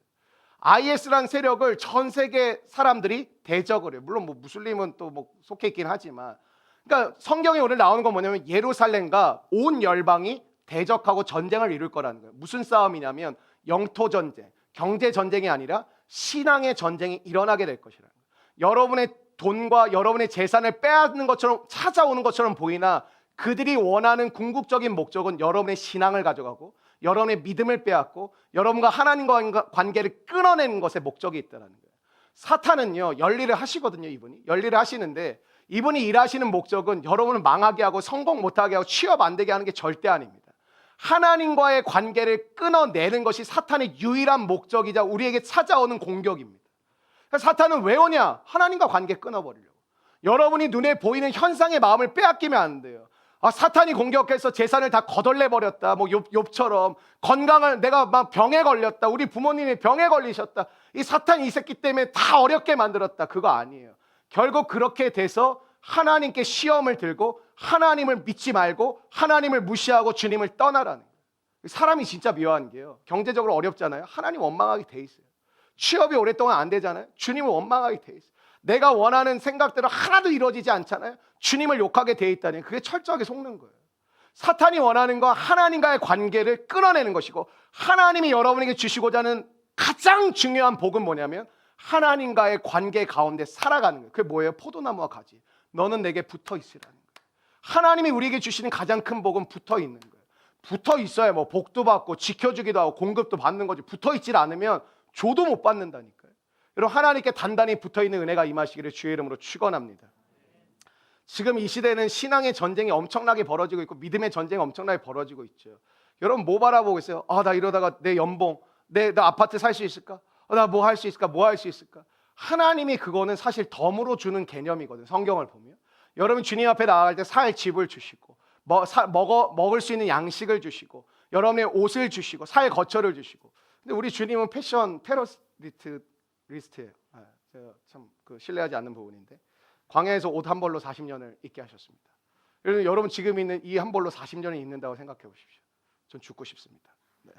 A: IS라는 세력을 전 세계 사람들이 대적을 해요. 물론 뭐 무슬림은 또 뭐 속해 있긴 하지만, 그러니까 성경에 오늘 나오는 건 뭐냐면 예루살렘과 온 열방이 대적하고 전쟁을 이룰 거라는 거예요. 무슨 싸움이냐면 영토 전쟁, 경제 전쟁이 아니라 신앙의 전쟁이 일어나게 될 것이라는 거예요. 여러분의 돈과 여러분의 재산을 빼앗는 것처럼 찾아오는 것처럼 보이나 그들이 원하는 궁극적인 목적은 여러분의 신앙을 가져가고 여러분의 믿음을 빼앗고 여러분과 하나님과 관계를 끊어내는 것에 목적이 있다는 거예요. 사탄은요 열일을 하시거든요. 이분이 열일을 하시는데 이분이 일하시는 목적은 여러분을 망하게 하고 성공 못하게 하고 취업 안 되게 하는 게 절대 아닙니다. 하나님과의 관계를 끊어내는 것이 사탄의 유일한 목적이자 우리에게 찾아오는 공격입니다. 사탄은 왜 오냐? 하나님과 관계 끊어버리려고. 여러분이 눈에 보이는 현상의 마음을 빼앗기면 안 돼요. 사탄이 공격해서 재산을 다 거덜내 버렸다. 뭐 욥처럼 건강을 내가 막 병에 걸렸다. 우리 부모님이 병에 걸리셨다. 이 사탄이 이 새끼 때문에 다 어렵게 만들었다. 그거 아니에요. 결국 그렇게 돼서 하나님께 시험을 들고 하나님을 믿지 말고 하나님을 무시하고 주님을 떠나라는 거예요. 사람이 진짜 묘한 게요. 경제적으로 어렵잖아요. 하나님 원망하게 돼 있어요. 취업이 오랫동안 안 되잖아요. 주님을 원망하게 돼 있어요. 내가 원하는 생각대로 하나도 이루어지지 않잖아요. 주님을 욕하게 돼 있다니 그게 철저하게 속는 거예요. 사탄이 원하는 건 하나님과의 관계를 끊어내는 것이고 하나님이 여러분에게 주시고자 하는 가장 중요한 복은 뭐냐면 하나님과의 관계 가운데 살아가는 거예요. 그게 뭐예요? 포도나무와 가지. 너는 내게 붙어 있으라는 거예요. 하나님이 우리에게 주시는 가장 큰 복은 붙어 있는 거예요. 붙어 있어야 뭐 복도 받고 지켜주기도 하고 공급도 받는 거지. 붙어 있질 않으면 줘도 못 받는다니까요. 여러분 하나님께 단단히 붙어있는 은혜가 임하시기를 주의 이름으로 축원합니다. 지금 이 시대는 신앙의 전쟁이 엄청나게 벌어지고 있고 믿음의 전쟁이 엄청나게 벌어지고 있죠. 여러분 뭐 바라보고 있어요? 나 이러다가 내 연봉, 내 아파트 살 수 있을까? 나 뭐 할 수 있을까? 뭐 할 수 있을까? 하나님이 그거는 사실 덤으로 주는 개념이거든요. 성경을 보면 여러분 주님 앞에 나아갈 때 살 집을 주시고 먹을 수 있는 양식을 주시고 여러분의 옷을 주시고 살 거처를 주시고. 근데 우리 주님은 패션 테러리스트예요. 제가 참 신뢰하지 않는 부분인데 광야에서 옷 한 벌로 40년을 입게 하셨습니다. 여러분 지금 있는 이 한 벌로 40년을 입는다고 생각해 보십시오. 전 죽고 싶습니다. 네.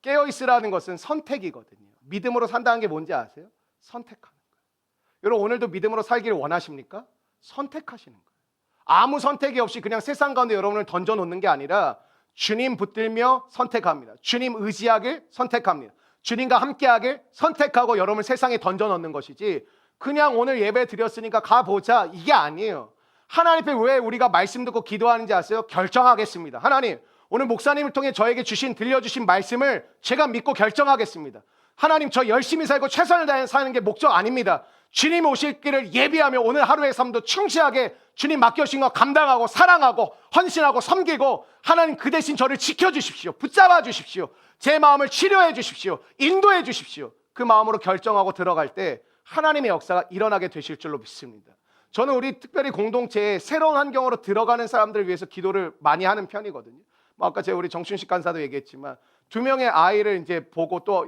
A: 깨어 있으라는 것은 선택이거든요. 믿음으로 산다는 게 뭔지 아세요? 선택하는 거예요. 여러분 오늘도 믿음으로 살기를 원하십니까? 선택하시는 거예요. 아무 선택이 없이 그냥 세상 가운데 여러분을 던져 놓는 게 아니라 주님 붙들며 선택합니다. 주님 의지하길 선택합니다. 주님과 함께하길 선택하고 여러분을 세상에 던져 넣는 것이지 그냥 오늘 예배 드렸으니까 가보자 이게 아니에요. 하나님 앞에 왜 우리가 말씀 듣고 기도하는지 아세요? 결정하겠습니다. 하나님 오늘 목사님을 통해 저에게 들려주신 말씀을 제가 믿고 결정하겠습니다. 하나님 저 열심히 살고 최선을 다해 사는 게 목적 아닙니다. 주님 오실 길을 예비하며 오늘 하루의 삶도 충실하게 주님 맡겨주신 거 감당하고 사랑하고 헌신하고 섬기고 하나님 그 대신 저를 지켜주십시오. 붙잡아 주십시오. 제 마음을 치료해 주십시오. 인도해 주십시오. 그 마음으로 결정하고 들어갈 때 하나님의 역사가 일어나게 되실 줄로 믿습니다. 저는 우리 특별히 공동체에 새로운 환경으로 들어가는 사람들을 위해서 기도를 많이 하는 편이거든요. 아까 제가 우리 정춘식 간사도 얘기했지만 2명의 아이를 이제 보고 또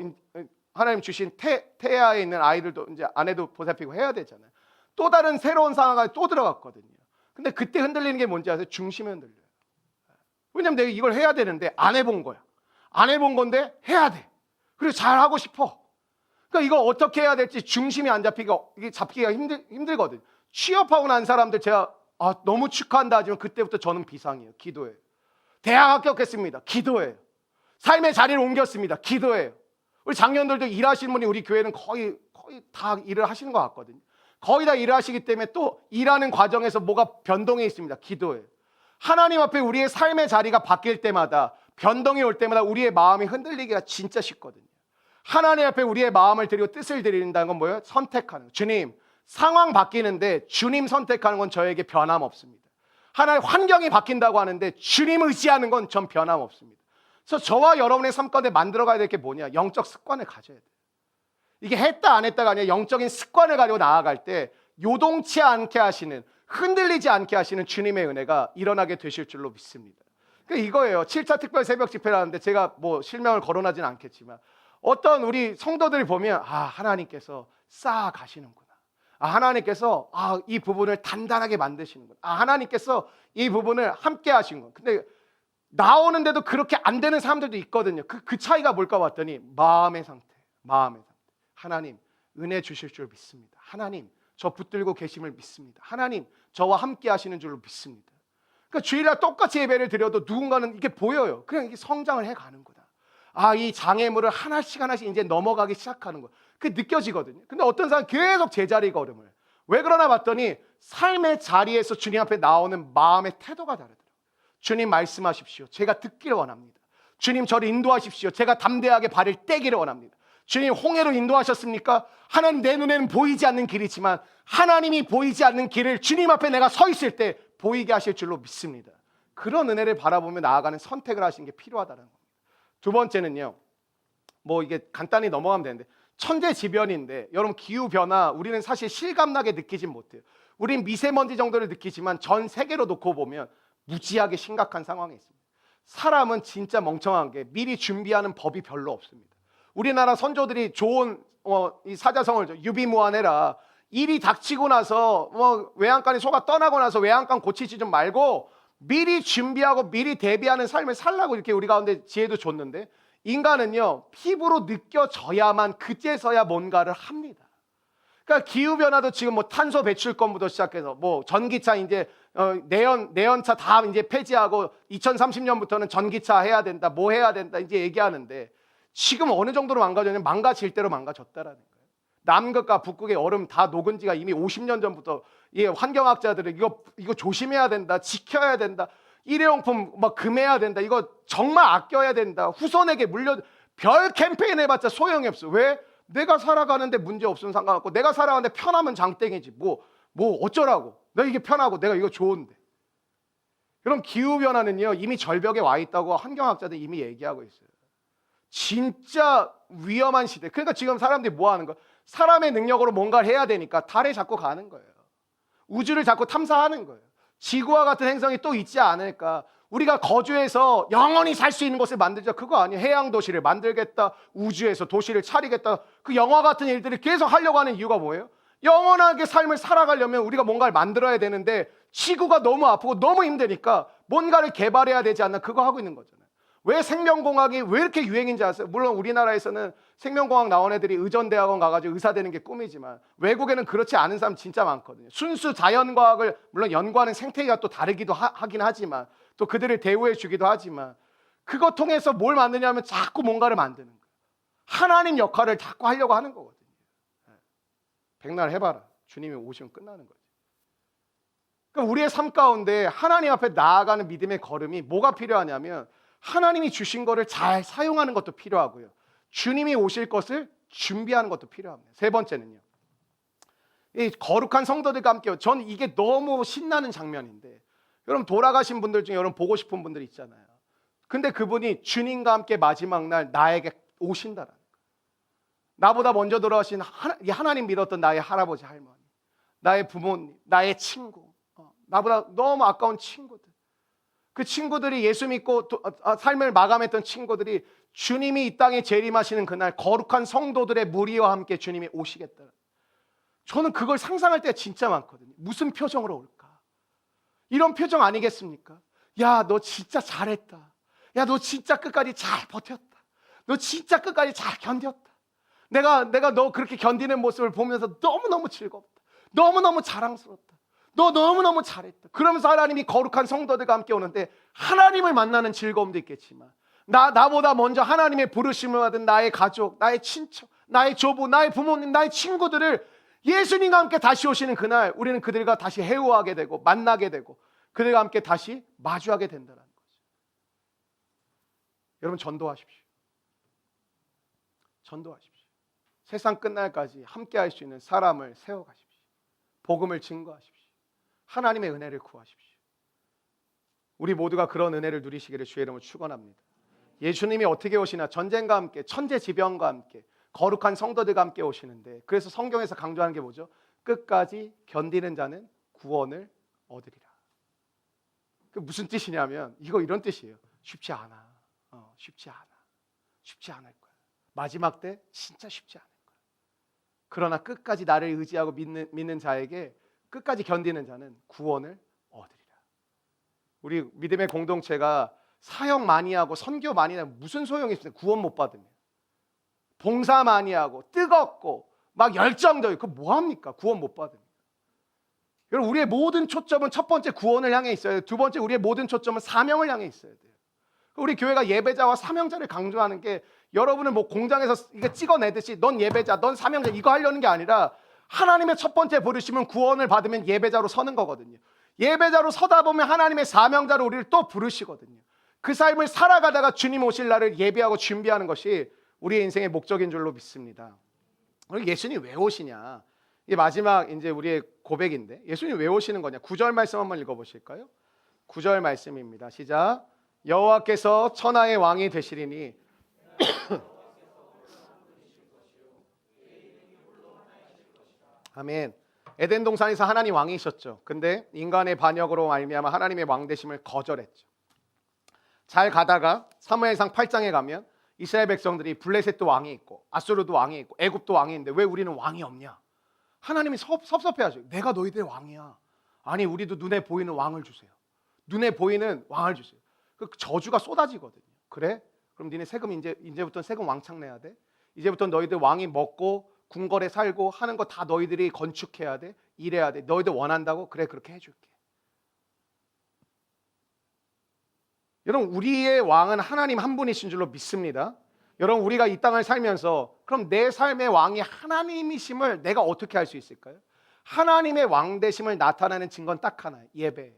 A: 하나님 주신 태아에 있는 아이들도 이제 아내도 보살피고 해야 되잖아요. 또 다른 새로운 상황에 또 들어갔거든요. 근데 그때 흔들리는 게 뭔지 아세요? 중심이 흔들려요. 왜냐면 내가 이걸 해야 되는데 안 해본 거야. 안 해본 건데 해야 돼. 그리고 잘하고 싶어. 그러니까 이거 어떻게 해야 될지 중심이 안 잡히기가 힘들거든요. 취업하고 난 사람들 제가 너무 축하한다 하지만 그때부터 저는 비상이에요. 기도해요. 대학 합격했습니다. 기도해요. 삶의 자리를 옮겼습니다. 기도해요. 우리 장년들도 일하시는 분이 우리 교회는 거의 다 일을 하시는 것 같거든요. 거의 다 일을 하시기 때문에 또 일하는 과정에서 뭐가 변동이 있습니다. 기도해요. 하나님 앞에 우리의 삶의 자리가 바뀔 때마다 변동이 올 때마다 우리의 마음이 흔들리기가 진짜 쉽거든요. 하나님 앞에 우리의 마음을 드리고 뜻을 드린다는 건 뭐예요? 선택하는 거예요. 주님 상황 바뀌는데 주님 선택하는 건 저에게 변함없습니다. 하나님 환경이 바뀐다고 하는데 주님 의지하는 건 전 변함없습니다. 그래서 저와 여러분의 삶 가운데 만들어가야 될 게 뭐냐? 영적 습관을 가져야 돼요. 이게 했다 안 했다가 아니라 영적인 습관을 가지고 나아갈 때 요동치 않게 하시는 흔들리지 않게 하시는 주님의 은혜가 일어나게 되실 줄로 믿습니다. 그러니까 이거예요. 7차 특별 새벽 집회라는데 제가 뭐 실명을 거론하지는 않겠지만 어떤 우리 성도들이 보면 하나님께서 쌓아가시는구나. 하나님께서 이 부분을 단단하게 만드시는구나. 하나님께서 이 부분을 함께 하시는구나. 근데 나오는데도 그렇게 안 되는 사람들도 있거든요. 그 차이가 뭘까 봤더니 마음의 상태. 하나님 은혜 주실 줄 믿습니다. 하나님 저 붙들고 계심을 믿습니다. 하나님 저와 함께 하시는 줄로 믿습니다. 그러니까 주일날 똑같이 예배를 드려도 누군가는 이게 보여요. 그냥 이게 성장을 해가는 거다. 이 장애물을 하나씩 이제 넘어가기 시작하는 거야. 그게 느껴지거든요. 근데 어떤 사람은 계속 제자리 걸음을. 왜 그러나 봤더니 삶의 자리에서 주님 앞에 나오는 마음의 태도가 다르더라고요. 주님 말씀하십시오. 제가 듣기를 원합니다. 주님 저를 인도하십시오. 제가 담대하게 발을 떼기를 원합니다. 주님 홍해로 인도하셨습니까? 하나님 내 눈에는 보이지 않는 길이지만 하나님이 보이지 않는 길을 주님 앞에 내가 서 있을 때 보이게 하실 줄로 믿습니다. 그런 은혜를 바라보며 나아가는 선택을 하시는 게 필요하다는 겁니다. 두 번째는요, 이게 간단히 넘어가면 되는데 천재지변인데, 여러분 기후변화 우리는 사실 실감나게 느끼진 못해요. 우린 미세먼지 정도를 느끼지만 전 세계로 놓고 보면 무지하게 심각한 상황에 있습니다. 사람은 진짜 멍청한 게 미리 준비하는 법이 별로 없습니다. 우리나라 선조들이 좋은 이 사자성어를 유비무환해라. 일이 닥치고 나서 외양간에 소가 떠나고 나서 외양간 고치지 좀 말고 미리 준비하고 미리 대비하는 삶을 살라고 이렇게 우리 가운데 지혜도 줬는데, 인간은요 피부로 느껴져야만 그제서야 뭔가를 합니다. 그러니까 기후변화도 지금 탄소 배출권부터 시작해서 전기차 이제 내연차 다 이제 폐지하고 2030년부터는 전기차 해야 된다, 해야 된다 이제 얘기하는데, 지금 어느 정도로 망가졌냐면 망가질 대로 망가졌다라는 거예요. 남극과 북극의 얼음 다 녹은 지가 이미 50년 전부터 환경학자들은 이거 조심해야 된다, 지켜야 된다, 일회용품 금해야 된다, 이거 정말 아껴야 된다, 후손에게 별 캠페인 해봤자 소용이 없어. 왜? 내가 살아가는데 문제 없으면 상관없고 내가 살아가는데 편하면 장땡이지 어쩌라고. 내가 이게 편하고 내가 이거 좋은데. 그럼 기후변화는요 이미 절벽에 와 있다고 환경학자들이 이미 얘기하고 있어요. 진짜 위험한 시대. 그러니까 지금 사람들이 뭐 하는 거야? 사람의 능력으로 뭔가를 해야 되니까 달에 자꾸 가는 거예요. 우주를 자꾸 탐사하는 거예요. 지구와 같은 행성이 또 있지 않을까? 우리가 거주해서 영원히 살 수 있는 곳을 만들자, 그거 아니에요. 해양 도시를 만들겠다, 우주에서 도시를 차리겠다, 그 영화 같은 일들을 계속 하려고 하는 이유가 뭐예요? 영원하게 삶을 살아가려면 우리가 뭔가를 만들어야 되는데 지구가 너무 아프고 너무 힘드니까 뭔가를 개발해야 되지 않나, 그거 하고 있는 거잖아요. 왜 생명공학이 왜 이렇게 유행인지 아세요? 물론 우리나라에서는 생명공학 나온 애들이 의전대학원 가가지고 의사 되는 게 꿈이지만 외국에는 그렇지 않은 사람 진짜 많거든요. 순수 자연과학을 물론 연구하는 생태계가 또 다르기도 하긴 하지만 또 그들을 대우해 주기도 하지만 그거 통해서 뭘 만드냐면 자꾸 뭔가를 만드는 거예요. 하나님 역할을 자꾸 하려고 하는 거거든요. 백날 해봐라. 주님이 오시면 끝나는 거죠. 그러니까 우리의 삶 가운데 하나님 앞에 나아가는 믿음의 걸음이 뭐가 필요하냐면 하나님이 주신 거를 잘 사용하는 것도 필요하고요, 주님이 오실 것을 준비하는 것도 필요합니다. 세 번째는요, 이 거룩한 성도들과 함께, 저는 이게 너무 신나는 장면인데, 여러분 돌아가신 분들 중에 여러분 보고 싶은 분들 있잖아요. 근데 그분이 주님과 함께 마지막 날 나에게 오신다라는 거예요. 나보다 먼저 돌아가신 하나님 믿었던 나의 할아버지 할머니, 나의 부모님, 나의 친구, 나보다 너무 아까운 친구들, 그 친구들이 예수 믿고 삶을 마감했던 친구들이 주님이 이 땅에 재림하시는 그날 거룩한 성도들의 무리와 함께 주님이 오시겠다. 저는 그걸 상상할 때가 진짜 많거든요. 무슨 표정으로 올까? 이런 표정 아니겠습니까? 야, 너 진짜 잘했다. 야, 너 진짜 끝까지 잘 버텼다. 너 진짜 끝까지 잘 견뎠다. 내가 너 그렇게 견디는 모습을 보면서 너무너무 즐겁다. 너무너무 자랑스럽다. 너 너무너무 잘했다. 그러면서 하나님이 거룩한 성도들과 함께 오는데 하나님을 만나는 즐거움도 있겠지만 나보다 먼저 하나님의 부르심을 받은 나의 가족, 나의 친척, 나의 조부, 나의 부모님, 나의 친구들을 예수님과 함께 다시 오시는 그날 우리는 그들과 다시 회우하게 되고 만나게 되고 그들과 함께 다시 마주하게 된다는 거죠. 여러분 전도하십시오. 전도하십시오. 세상 끝날까지 함께 할 수 있는 사람을 세워가십시오. 복음을 증거하십시오. 하나님의 은혜를 구하십시오. 우리 모두가 그런 은혜를 누리시기를 주의 이름으로 축원합니다. 예수님이 어떻게 오시나? 전쟁과 함께, 천재지변과 함께, 거룩한 성도들과 함께 오시는데, 그래서 성경에서 강조하는 게 뭐죠? 끝까지 견디는 자는 구원을 얻으리라. 그 무슨 뜻이냐면 이런 뜻이에요. 쉽지 않아. 쉽지 않아. 쉽지 않을 거야. 마지막 때 진짜 쉽지 않을 거야. 그러나 끝까지 나를 의지하고 믿는 자에게, 끝까지 견디는 자는 구원을 얻으리라. 우리 믿음의 공동체가 사역 많이 하고 선교 많이 하면 무슨 소용이 있어요? 구원 못 받으면. 봉사 많이 하고 뜨겁고 막 열정도 있고 뭐합니까? 구원 못 받으면. 여러분, 우리의 모든 초점은 첫 번째 구원을 향해 있어야 돼요. 두 번째, 우리의 모든 초점은 사명을 향해 있어야 돼요. 우리 교회가 예배자와 사명자를 강조하는 게, 여러분을 뭐 공장에서 이게 찍어내듯이 넌 예배자, 넌 사명자 이거 하려는 게 아니라, 하나님의 첫 번째 부르심은 구원을 받으면 예배자로 서는 거거든요. 예배자로 서다 보면 하나님의 사명자로 우리를 또 부르시거든요. 그 삶을 살아가다가 주님 오실 날을 예배하고 준비하는 것이 우리의 인생의 목적인 줄로 믿습니다. 예수님 왜 오시냐? 이 마지막 이제 우리의 고백인데, 예수님 왜 오시는 거냐? 9절 말씀 한번 읽어보실까요? 9절 말씀입니다. 시작. 여호와께서 천하의 왕이 되시리니 아멘. 에덴 동산에서 하나님 왕이셨죠. 근데 인간의 반역으로 말미암아 하나님의 왕 되심을 거절했죠. 잘 가다가 사무엘상 8장에 가면 이스라엘 백성들이 블레셋도 왕이 있고 아수르도 왕이 있고 애굽도 왕이 있는데 왜 우리는 왕이 없냐? 하나님이 섭섭해하죠. 내가 너희들의 왕이야. 아니, 우리도 눈에 보이는 왕을 주세요. 눈에 보이는 왕을 주세요. 그 저주가 쏟아지거든요. 그래? 그럼 니네 세금 이제부터 세금 왕창 내야 돼. 이제부터 너희들 왕이 먹고 궁궐에 살고 하는 거 다 너희들이 건축해야 돼. 일해야 돼. 너희들 원한다고? 그래, 그렇게 해줄게. 여러분, 우리의 왕은 하나님 한 분이신 줄로 믿습니다. 여러분, 우리가 이 땅을 살면서 그럼 내 삶의 왕이 하나님이심을 내가 어떻게 할 수 있을까요? 하나님의 왕 되심을 나타내는 증거는 딱 하나예요. 예배예요.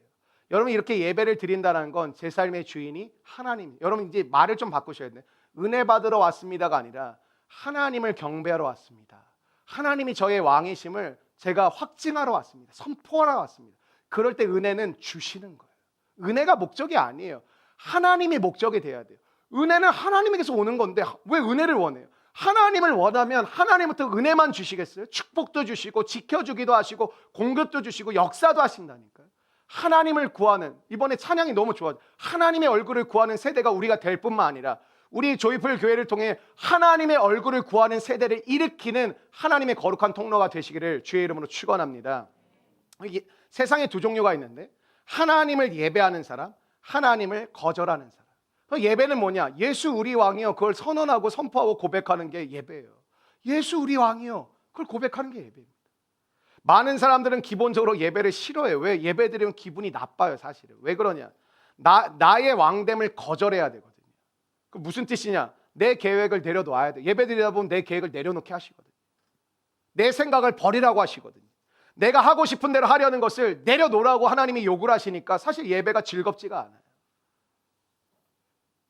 A: 여러분, 이렇게 예배를 드린다는 건 제 삶의 주인이 하나님. 여러분, 이제 말을 좀 바꾸셔야 돼요. 은혜 받으러 왔습니다가 아니라 하나님을 경배하러 왔습니다. 하나님이 저의 왕이심을 제가 확증하러 왔습니다. 선포하러 왔습니다. 그럴 때 은혜는 주시는 거예요. 은혜가 목적이 아니에요. 하나님이 목적이 돼야 돼요. 은혜는 하나님에게서 오는 건데 왜 은혜를 원해요? 하나님을 원하면 하나님부터 은혜만 주시겠어요? 축복도 주시고 지켜주기도 하시고 공급도 주시고 역사도 하신다니까요. 하나님을 구하는, 이번에 찬양이 너무 좋아요. 하나님의 얼굴을 구하는 세대가 우리가 될 뿐만 아니라 우리 조이풀 교회를 통해 하나님의 얼굴을 구하는 세대를 일으키는 하나님의 거룩한 통로가 되시기를 주의 이름으로 축원합니다. 세상에 두 종류가 있는데, 하나님을 예배하는 사람, 하나님을 거절하는 사람. 예배는 뭐냐? 예수 우리 왕이요. 그걸 선언하고 선포하고 고백하는 게 예배예요. 예수 우리 왕이요. 그걸 고백하는 게 예배입니다. 많은 사람들은 기본적으로 예배를 싫어해요. 왜? 예배 드리면 기분이 나빠요, 사실은. 왜 그러냐? 나의 왕됨을 거절해야 되거든요. 그 무슨 뜻이냐? 내 계획을 내려놓아야 돼. 예배 드리다 보면 내 계획을 내려놓게 하시거든요. 내 생각을 버리라고 하시거든요. 내가 하고 싶은 대로 하려는 것을 내려놓으라고 하나님이 요구를 하시니까 사실 예배가 즐겁지가 않아요.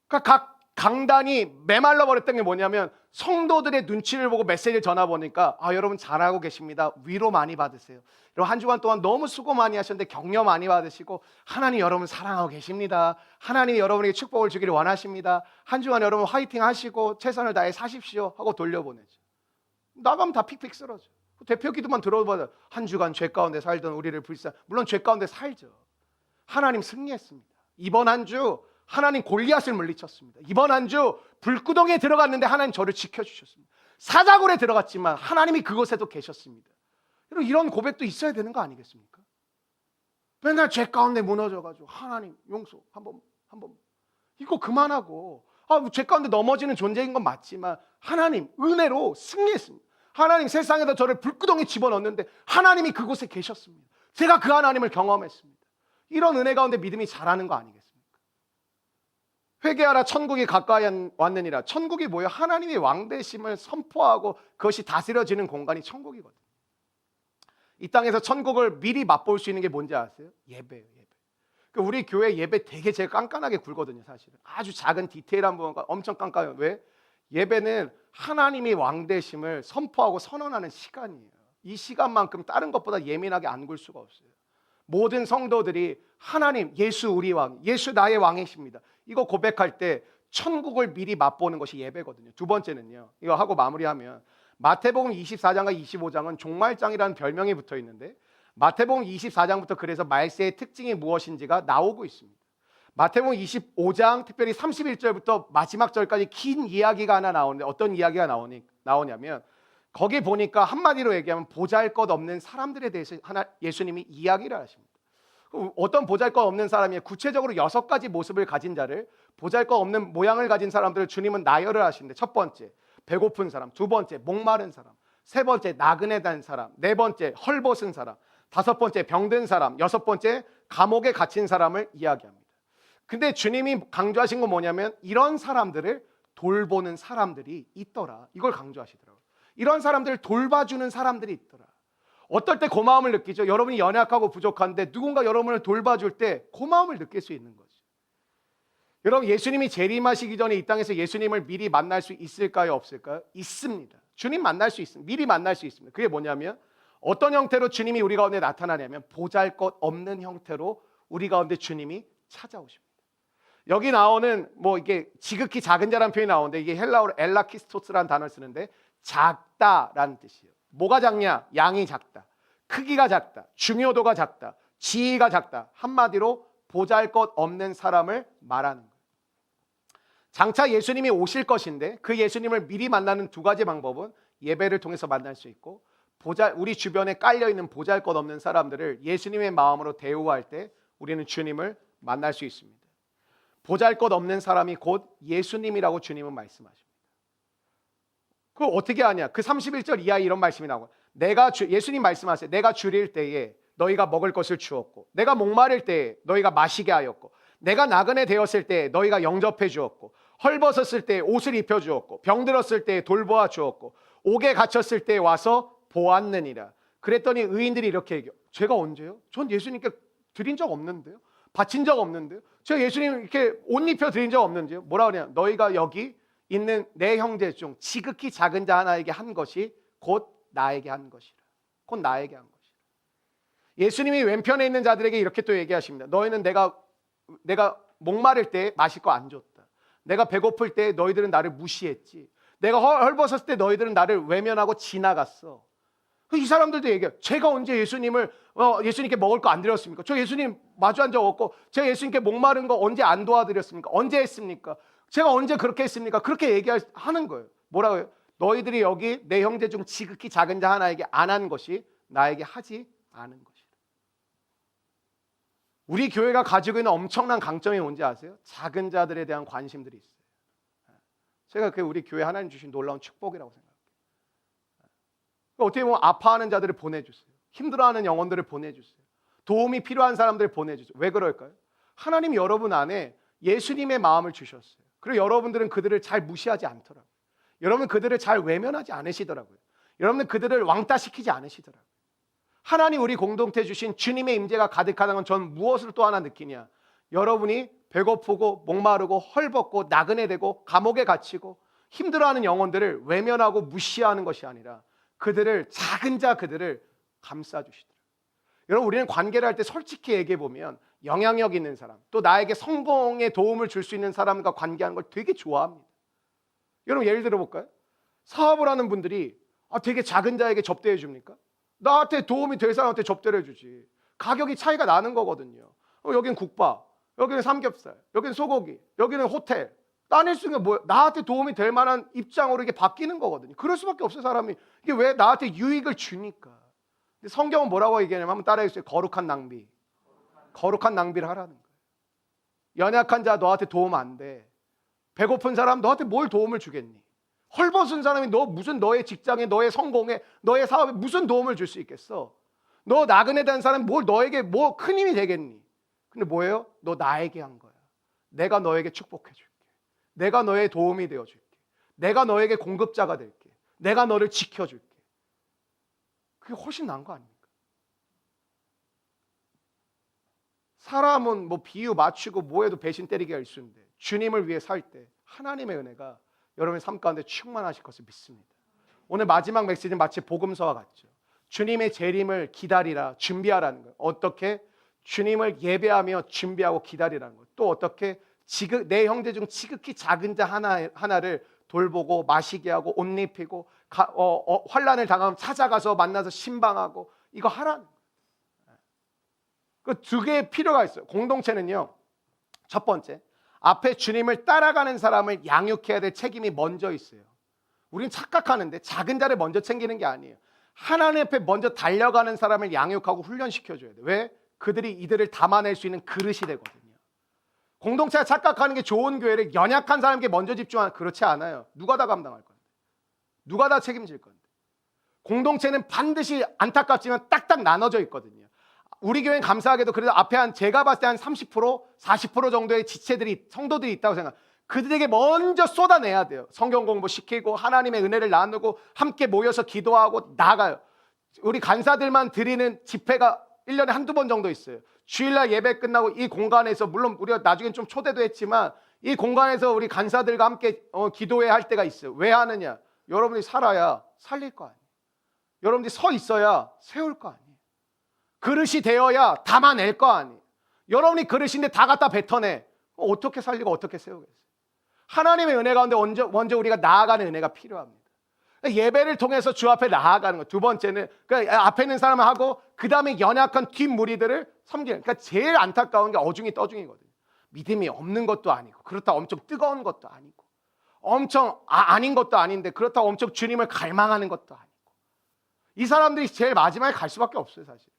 A: 그러니까 각 강단이 메말라 버렸던 게 뭐냐면, 성도들의 눈치를 보고 메시지를 전하 보니까 여러분 잘하고 계십니다. 위로 많이 받으세요. 여러분 한 주간 동안 너무 수고 많이 하셨는데 격려 많이 받으시고 하나님 여러분 사랑하고 계십니다. 하나님이 여러분에게 축복을 주기를 원하십니다. 한 주간 여러분 화이팅 하시고 최선을 다해 사십시오 하고 돌려보내죠. 나가면 다 픽픽 쓰러져. 대표 기도만 들어봐도 한 주간 죄 가운데 살던 우리를 물론 죄 가운데 살죠. 하나님 승리했습니다. 이번 한 주 하나님 골리앗을 물리쳤습니다. 이번 한 주 불구덩이에 들어갔는데 하나님 저를 지켜주셨습니다. 사자굴에 들어갔지만 하나님이 그곳에도 계셨습니다. 여러분, 이런 고백도 있어야 되는 거 아니겠습니까? 맨날 죄 가운데 무너져가지고 하나님 용서 한번 이거 그만하고, 죄 가운데 넘어지는 존재인 건 맞지만 하나님 은혜로 승리했습니다. 하나님 세상에다 저를 불구덩이 집어넣는데 하나님이 그곳에 계셨습니다. 제가 그 하나님을 경험했습니다. 이런 은혜 가운데 믿음이 자라는 거 아니겠습니까? 회개하라, 천국이 가까이 왔느니라. 천국이 뭐예요? 하나님의 왕되심을 선포하고 그것이 다스려지는 공간이 천국이거든요. 이 땅에서 천국을 미리 맛볼 수 있는 게 뭔지 아세요? 예배예요. 예배. 그러니까 우리 교회 예배 되게 제가 깐깐하게 굴거든요. 사실은 아주 작은 디테일한 부분과 엄청 깐깐해요. 왜? 예배는 하나님이 왕되심을 선포하고 선언하는 시간이에요. 이 시간만큼 다른 것보다 예민하게 안 굴 수가 없어요. 모든 성도들이 하나님, 예수 우리 왕, 예수 나의 왕이십니다. 이거 고백할 때 천국을 미리 맛보는 것이 예배거든요. 두 번째는요, 이거 하고 마무리하면 마태복음 24장과 25장은 종말장이라는 별명이 붙어 있는데, 마태복음 24장부터 그래서 말세의 특징이 무엇인지가 나오고 있습니다. 마태복음 25장 특별히 31절부터 마지막 절까지 긴 이야기가 하나 나오는데, 어떤 이야기가 나오냐면 거기 보니까 한마디로 얘기하면 보잘것없는 사람들에 대해서 예수님이 이야기를 하십니다. 어떤 보잘것없는 사람이 구체적으로 6가지 모습을 가진 자를, 보잘것없는 모양을 가진 사람들을 주님은 나열을 하시는데, 첫 번째 배고픈 사람, 두 번째 목마른 사람, 세 번째 나그네 단 사람, 네 번째 헐벗은 사람, 다섯 번째 병든 사람, 여섯 번째 감옥에 갇힌 사람을 이야기합니다. 근데 주님이 강조하신 건 뭐냐면 이런 사람들을 돌보는 사람들이 있더라, 이걸 강조하시더라고요. 이런 사람들을 돌봐주는 사람들이 있더라. 어떨 때 고마움을 느끼죠? 여러분이 연약하고 부족한데 누군가 여러분을 돌봐줄 때 고마움을 느낄 수 있는 거죠. 여러분, 예수님이 재림하시기 전에 이 땅에서 예수님을 미리 만날 수 있을까요? 없을까요? 있습니다. 주님 만날 수 있습니다. 미리 만날 수 있습니다. 그게 뭐냐면 어떤 형태로 주님이 우리 가운데 나타나냐면 보잘것없는 형태로 우리 가운데 주님이 찾아오십니다. 여기 나오는 이게 지극히 작은 자라는 표현이 나오는데, 이게 헬라어로 엘라키스토스라는 단어를 쓰는데 작다라는 뜻이에요. 뭐가 작냐? 양이 작다, 크기가 작다, 중요도가 작다, 지위가 작다. 한마디로 보잘것없는 사람을 말하는 거예요. 장차 예수님이 오실 것인데 그 예수님을 미리 만나는 2가지 방법은 예배를 통해서 만날 수 있고, 우리 주변에 깔려있는 보잘것없는 사람들을 예수님의 마음으로 대우할 때 우리는 주님을 만날 수 있습니다. 보잘것없는 사람이 곧 예수님이라고 주님은 말씀하십니다. 그걸 어떻게 하냐? 그 31절 이하에 이런 말씀이 나오고, 예수님 말씀하세요. 내가 줄일 때에 너희가 먹을 것을 주었고, 내가 목마를 때에 너희가 마시게 하였고, 내가 나그네 되었을 때에 너희가 영접해 주었고, 헐벗었을 때에 옷을 입혀 주었고, 병들었을 때에 돌보아 주었고, 옥에 갇혔을 때에 와서 보았느니라. 그랬더니 의인들이 이렇게 얘기해요. 제가 언제요? 전 예수님께 드린 적 없는데요, 바친 적 없는데요, 제가 예수님 이렇게 옷 입혀 드린 적 없는데요. 뭐라 그래요? 너희가 여기 있는 내 형제 중 지극히 작은 자 하나에게 한 것이 곧 나에게 한 것이라. 곧 나에게 한 것이라. 예수님이 왼편에 있는 자들에게 이렇게 또 얘기하십니다. 너희는 내가 목마를 때 마실 거 안 줬다. 내가 배고플 때 너희들은 나를 무시했지. 내가 헐벗었을 때 너희들은 나를 외면하고 지나갔어. 이 사람들도 얘기해요. 제가 언제 예수님께 먹을 거 안 드렸습니까? 저 예수님 마주 앉아 먹었고, 제가 예수님께 목마른 거 언제 안 도와드렸습니까? 언제 했습니까? 제가 언제 그렇게 했습니까? 그렇게 얘기하는 거예요. 뭐라고요? 너희들이 여기 내 형제 중 지극히 작은 자 하나에게 안 한 것이 나에게 하지 않은 것이라. 우리 교회가 가지고 있는 엄청난 강점이 뭔지 아세요? 작은 자들에 대한 관심들이 있어요. 제가 그게 우리 교회 하나님 주신 놀라운 축복이라고 생각해요. 어떻게 보면 아파하는 자들을 보내주세요. 힘들어하는 영혼들을 보내주세요. 도움이 필요한 사람들을 보내주세요. 왜 그럴까요? 하나님 여러분 안에 예수님의 마음을 주셨어요. 그리고 여러분들은 그들을 잘 무시하지 않더라고요. 여러분 그들을 잘 외면하지 않으시더라고요. 여러분은 그들을 왕따시키지 않으시더라고요. 하나님 우리 공동체 주신 주님의 임재가 가득하다는 건 전 무엇을 또 하나 느끼냐? 여러분이 배고프고 목마르고 헐벗고 나그네 되고 감옥에 갇히고 힘들어하는 영혼들을 외면하고 무시하는 것이 아니라 작은 자 그들을 감싸주시더라고요. 여러분, 우리는 관계를 할 때 솔직히 얘기해 보면 영향력 있는 사람, 또 나에게 성공에 도움을 줄 수 있는 사람과 관계하는 걸 되게 좋아합니다. 여러분, 예를 들어 볼까요? 사업을 하는 분들이 되게 작은 자에게 접대해 줍니까? 나한테 도움이 될 사람한테 접대를 해주지. 가격이 차이가 나는 거거든요. 여기는 국밥, 여기는 삼겹살, 여기는 소고기, 여기는 호텔. 나눌 수 있는 게 뭐예요? 나한테 도움이 될 만한 입장으로 이게 바뀌는 거거든요. 그럴 수밖에 없어요, 사람이. 이게 왜? 나한테 유익을 주니까. 근데 성경은 뭐라고 얘기하냐면, 한번 따라해 주세요. 거룩한 낭비. 거룩한 낭비를 하라는 거예요. 연약한 자 너한테 도움 안 돼. 배고픈 사람 너한테 뭘 도움을 주겠니? 헐벗은 사람이 무슨 너의 직장에, 너의 성공에, 너의 사업에 무슨 도움을 줄 수 있겠어? 너 나그네 된 사람 너에게 큰 힘이 되겠니? 근데 뭐예요? 너 나에게 한 거야. 내가 너에게 축복해 줄게. 내가 너의 도움이 되어 줄게. 내가 너에게 공급자가 될게. 내가 너를 지켜 줄게. 그게 훨씬 나은 거 아닙니까? 사람은 비유 맞추고 뭐해도 배신 때리기가 일수인데, 주님을 위해 살 때 하나님의 은혜가 여러분의 삶 가운데 충만하실 것을 믿습니다. 오늘 마지막 메시지는 마치 복음서와 같죠. 주님의 재림을 기다리라, 준비하라는 거예요. 어떻게? 주님을 예배하며 준비하고 기다리라는 거예요. 또 어떻게? 내 형제 중 지극히 작은 자 하나를 돌보고 마시게 하고 옷 입히고 환난을 당하면 찾아가서 만나서 신방하고, 이거 하라는 거예요. 그 2개의 필요가 있어요. 공동체는요, 첫 번째, 앞에 주님을 따라가는 사람을 양육해야 될 책임이 먼저 있어요. 우리는 착각하는데 작은 자를 먼저 챙기는 게 아니에요. 하나님 앞에 먼저 달려가는 사람을 양육하고 훈련시켜줘야 돼. 왜? 그들이 이들을 담아낼 수 있는 그릇이 되거든요. 공동체가 착각하는 게 좋은 교회를 연약한 사람에게 먼저 집중하는, 그렇지 않아요. 누가 다 감당할 건데? 누가 다 책임질 건데? 공동체는 반드시 안타깝지만 딱딱 나눠져 있거든요. 우리 교회는 감사하게도 그래도 앞에 제가 봤을 때 한 30%, 40% 정도의 지체들이, 성도들이 있다고 생각해요. 그들에게 먼저 쏟아내야 돼요. 성경 공부 시키고 하나님의 은혜를 나누고 함께 모여서 기도하고 나가요. 우리 간사들만 드리는 집회가 1년에 한두 번 정도 있어요. 주일날 예배 끝나고 이 공간에서, 물론 우리가 나중엔 좀 초대도 했지만 이 공간에서 우리 간사들과 함께 기도회 할 때가 있어요. 왜 하느냐? 여러분이 살아야 살릴 거 아니에요. 여러분들이 서 있어야 세울 거 아니에요. 그릇이 되어야 담아낼 거 아니에요. 여러분이 그릇인데 다 갖다 뱉어내. 어떻게 살리고 어떻게 세우겠어요? 하나님의 은혜 가운데 먼저 우리가 나아가는 은혜가 필요합니다. 예배를 통해서 주 앞에 나아가는 것. 두 번째는 앞에 있는 사람을 하고 그 다음에 연약한 뒷 무리들을 섬기는. 그러니까 제일 안타까운 게 어중이 떠중이거든요. 믿음이 없는 것도 아니고 그렇다고 엄청 뜨거운 것도 아니고 엄청 아닌 것도 아닌데 그렇다고 엄청 주님을 갈망하는 것도 아니고 이 사람들이 제일 마지막에 갈 수밖에 없어요. 사실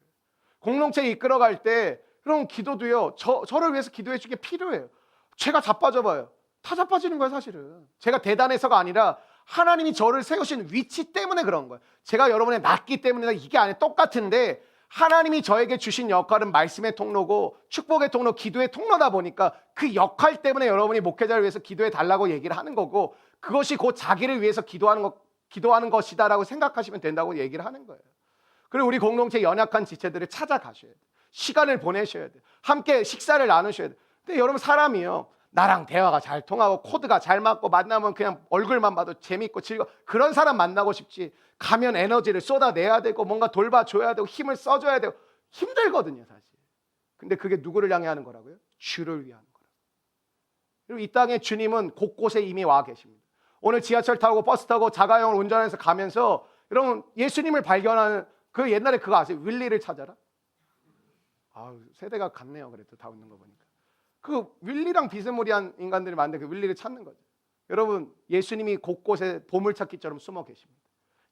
A: 공동체 이끌어갈 때 그럼 기도도요. 저를 위해서 기도해 주게 필요해요. 제가 자빠져봐요. 다 자빠지는 거예요. 사실은 제가 대단해서가 아니라 하나님이 저를 세우신 위치 때문에 그런 거예요. 제가 여러분의 낫기 때문에 이게 아니에요. 똑같은데 하나님이 저에게 주신 역할은 말씀의 통로고 축복의 통로, 기도의 통로다 보니까 그 역할 때문에 여러분이 목회자를 위해서 기도해 달라고 얘기를 하는 거고 그것이 곧 자기를 위해서 기도하는 것이다라고 생각하시면 된다고 얘기를 하는 거예요. 그리고 우리 공동체 연약한 지체들을 찾아가셔야 돼요. 시간을 보내셔야 돼요. 함께 식사를 나누셔야 돼요. 근데 여러분 사람이요. 나랑 대화가 잘 통하고 코드가 잘 맞고 만나면 그냥 얼굴만 봐도 재밌고 즐거워. 그런 사람 만나고 싶지. 가면 에너지를 쏟아내야 되고 뭔가 돌봐줘야 되고 힘을 써줘야 되고 힘들거든요 사실. 근데 그게 누구를 향해 하는 거라고요? 주를 위한 거라고요. 그리고 이 땅에 주님은 곳곳에 이미 와 계십니다. 오늘 지하철 타고 버스 타고 자가용을 운전해서 가면서 여러분 예수님을 발견하는 그 옛날에 그거 아세요? 윌리를 찾아라. 세대가 같네요. 그래도 다 웃는 거 보니까. 그 윌리랑 비스무리한 인간들이 많은데 그 윌리를 찾는 거죠. 여러분 예수님이 곳곳에 보물찾기처럼 숨어 계십니다.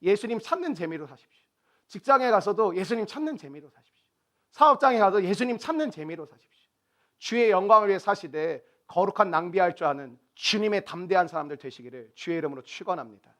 A: 예수님 찾는 재미로 사십시오. 직장에 가서도 예수님 찾는 재미로 사십시오. 사업장에 가서 예수님 찾는 재미로 사십시오. 주의 영광을 위해 사시되 거룩한 낭비할 줄 아는 주님의 담대한 사람들 되시기를 주의 이름으로 축원합니다.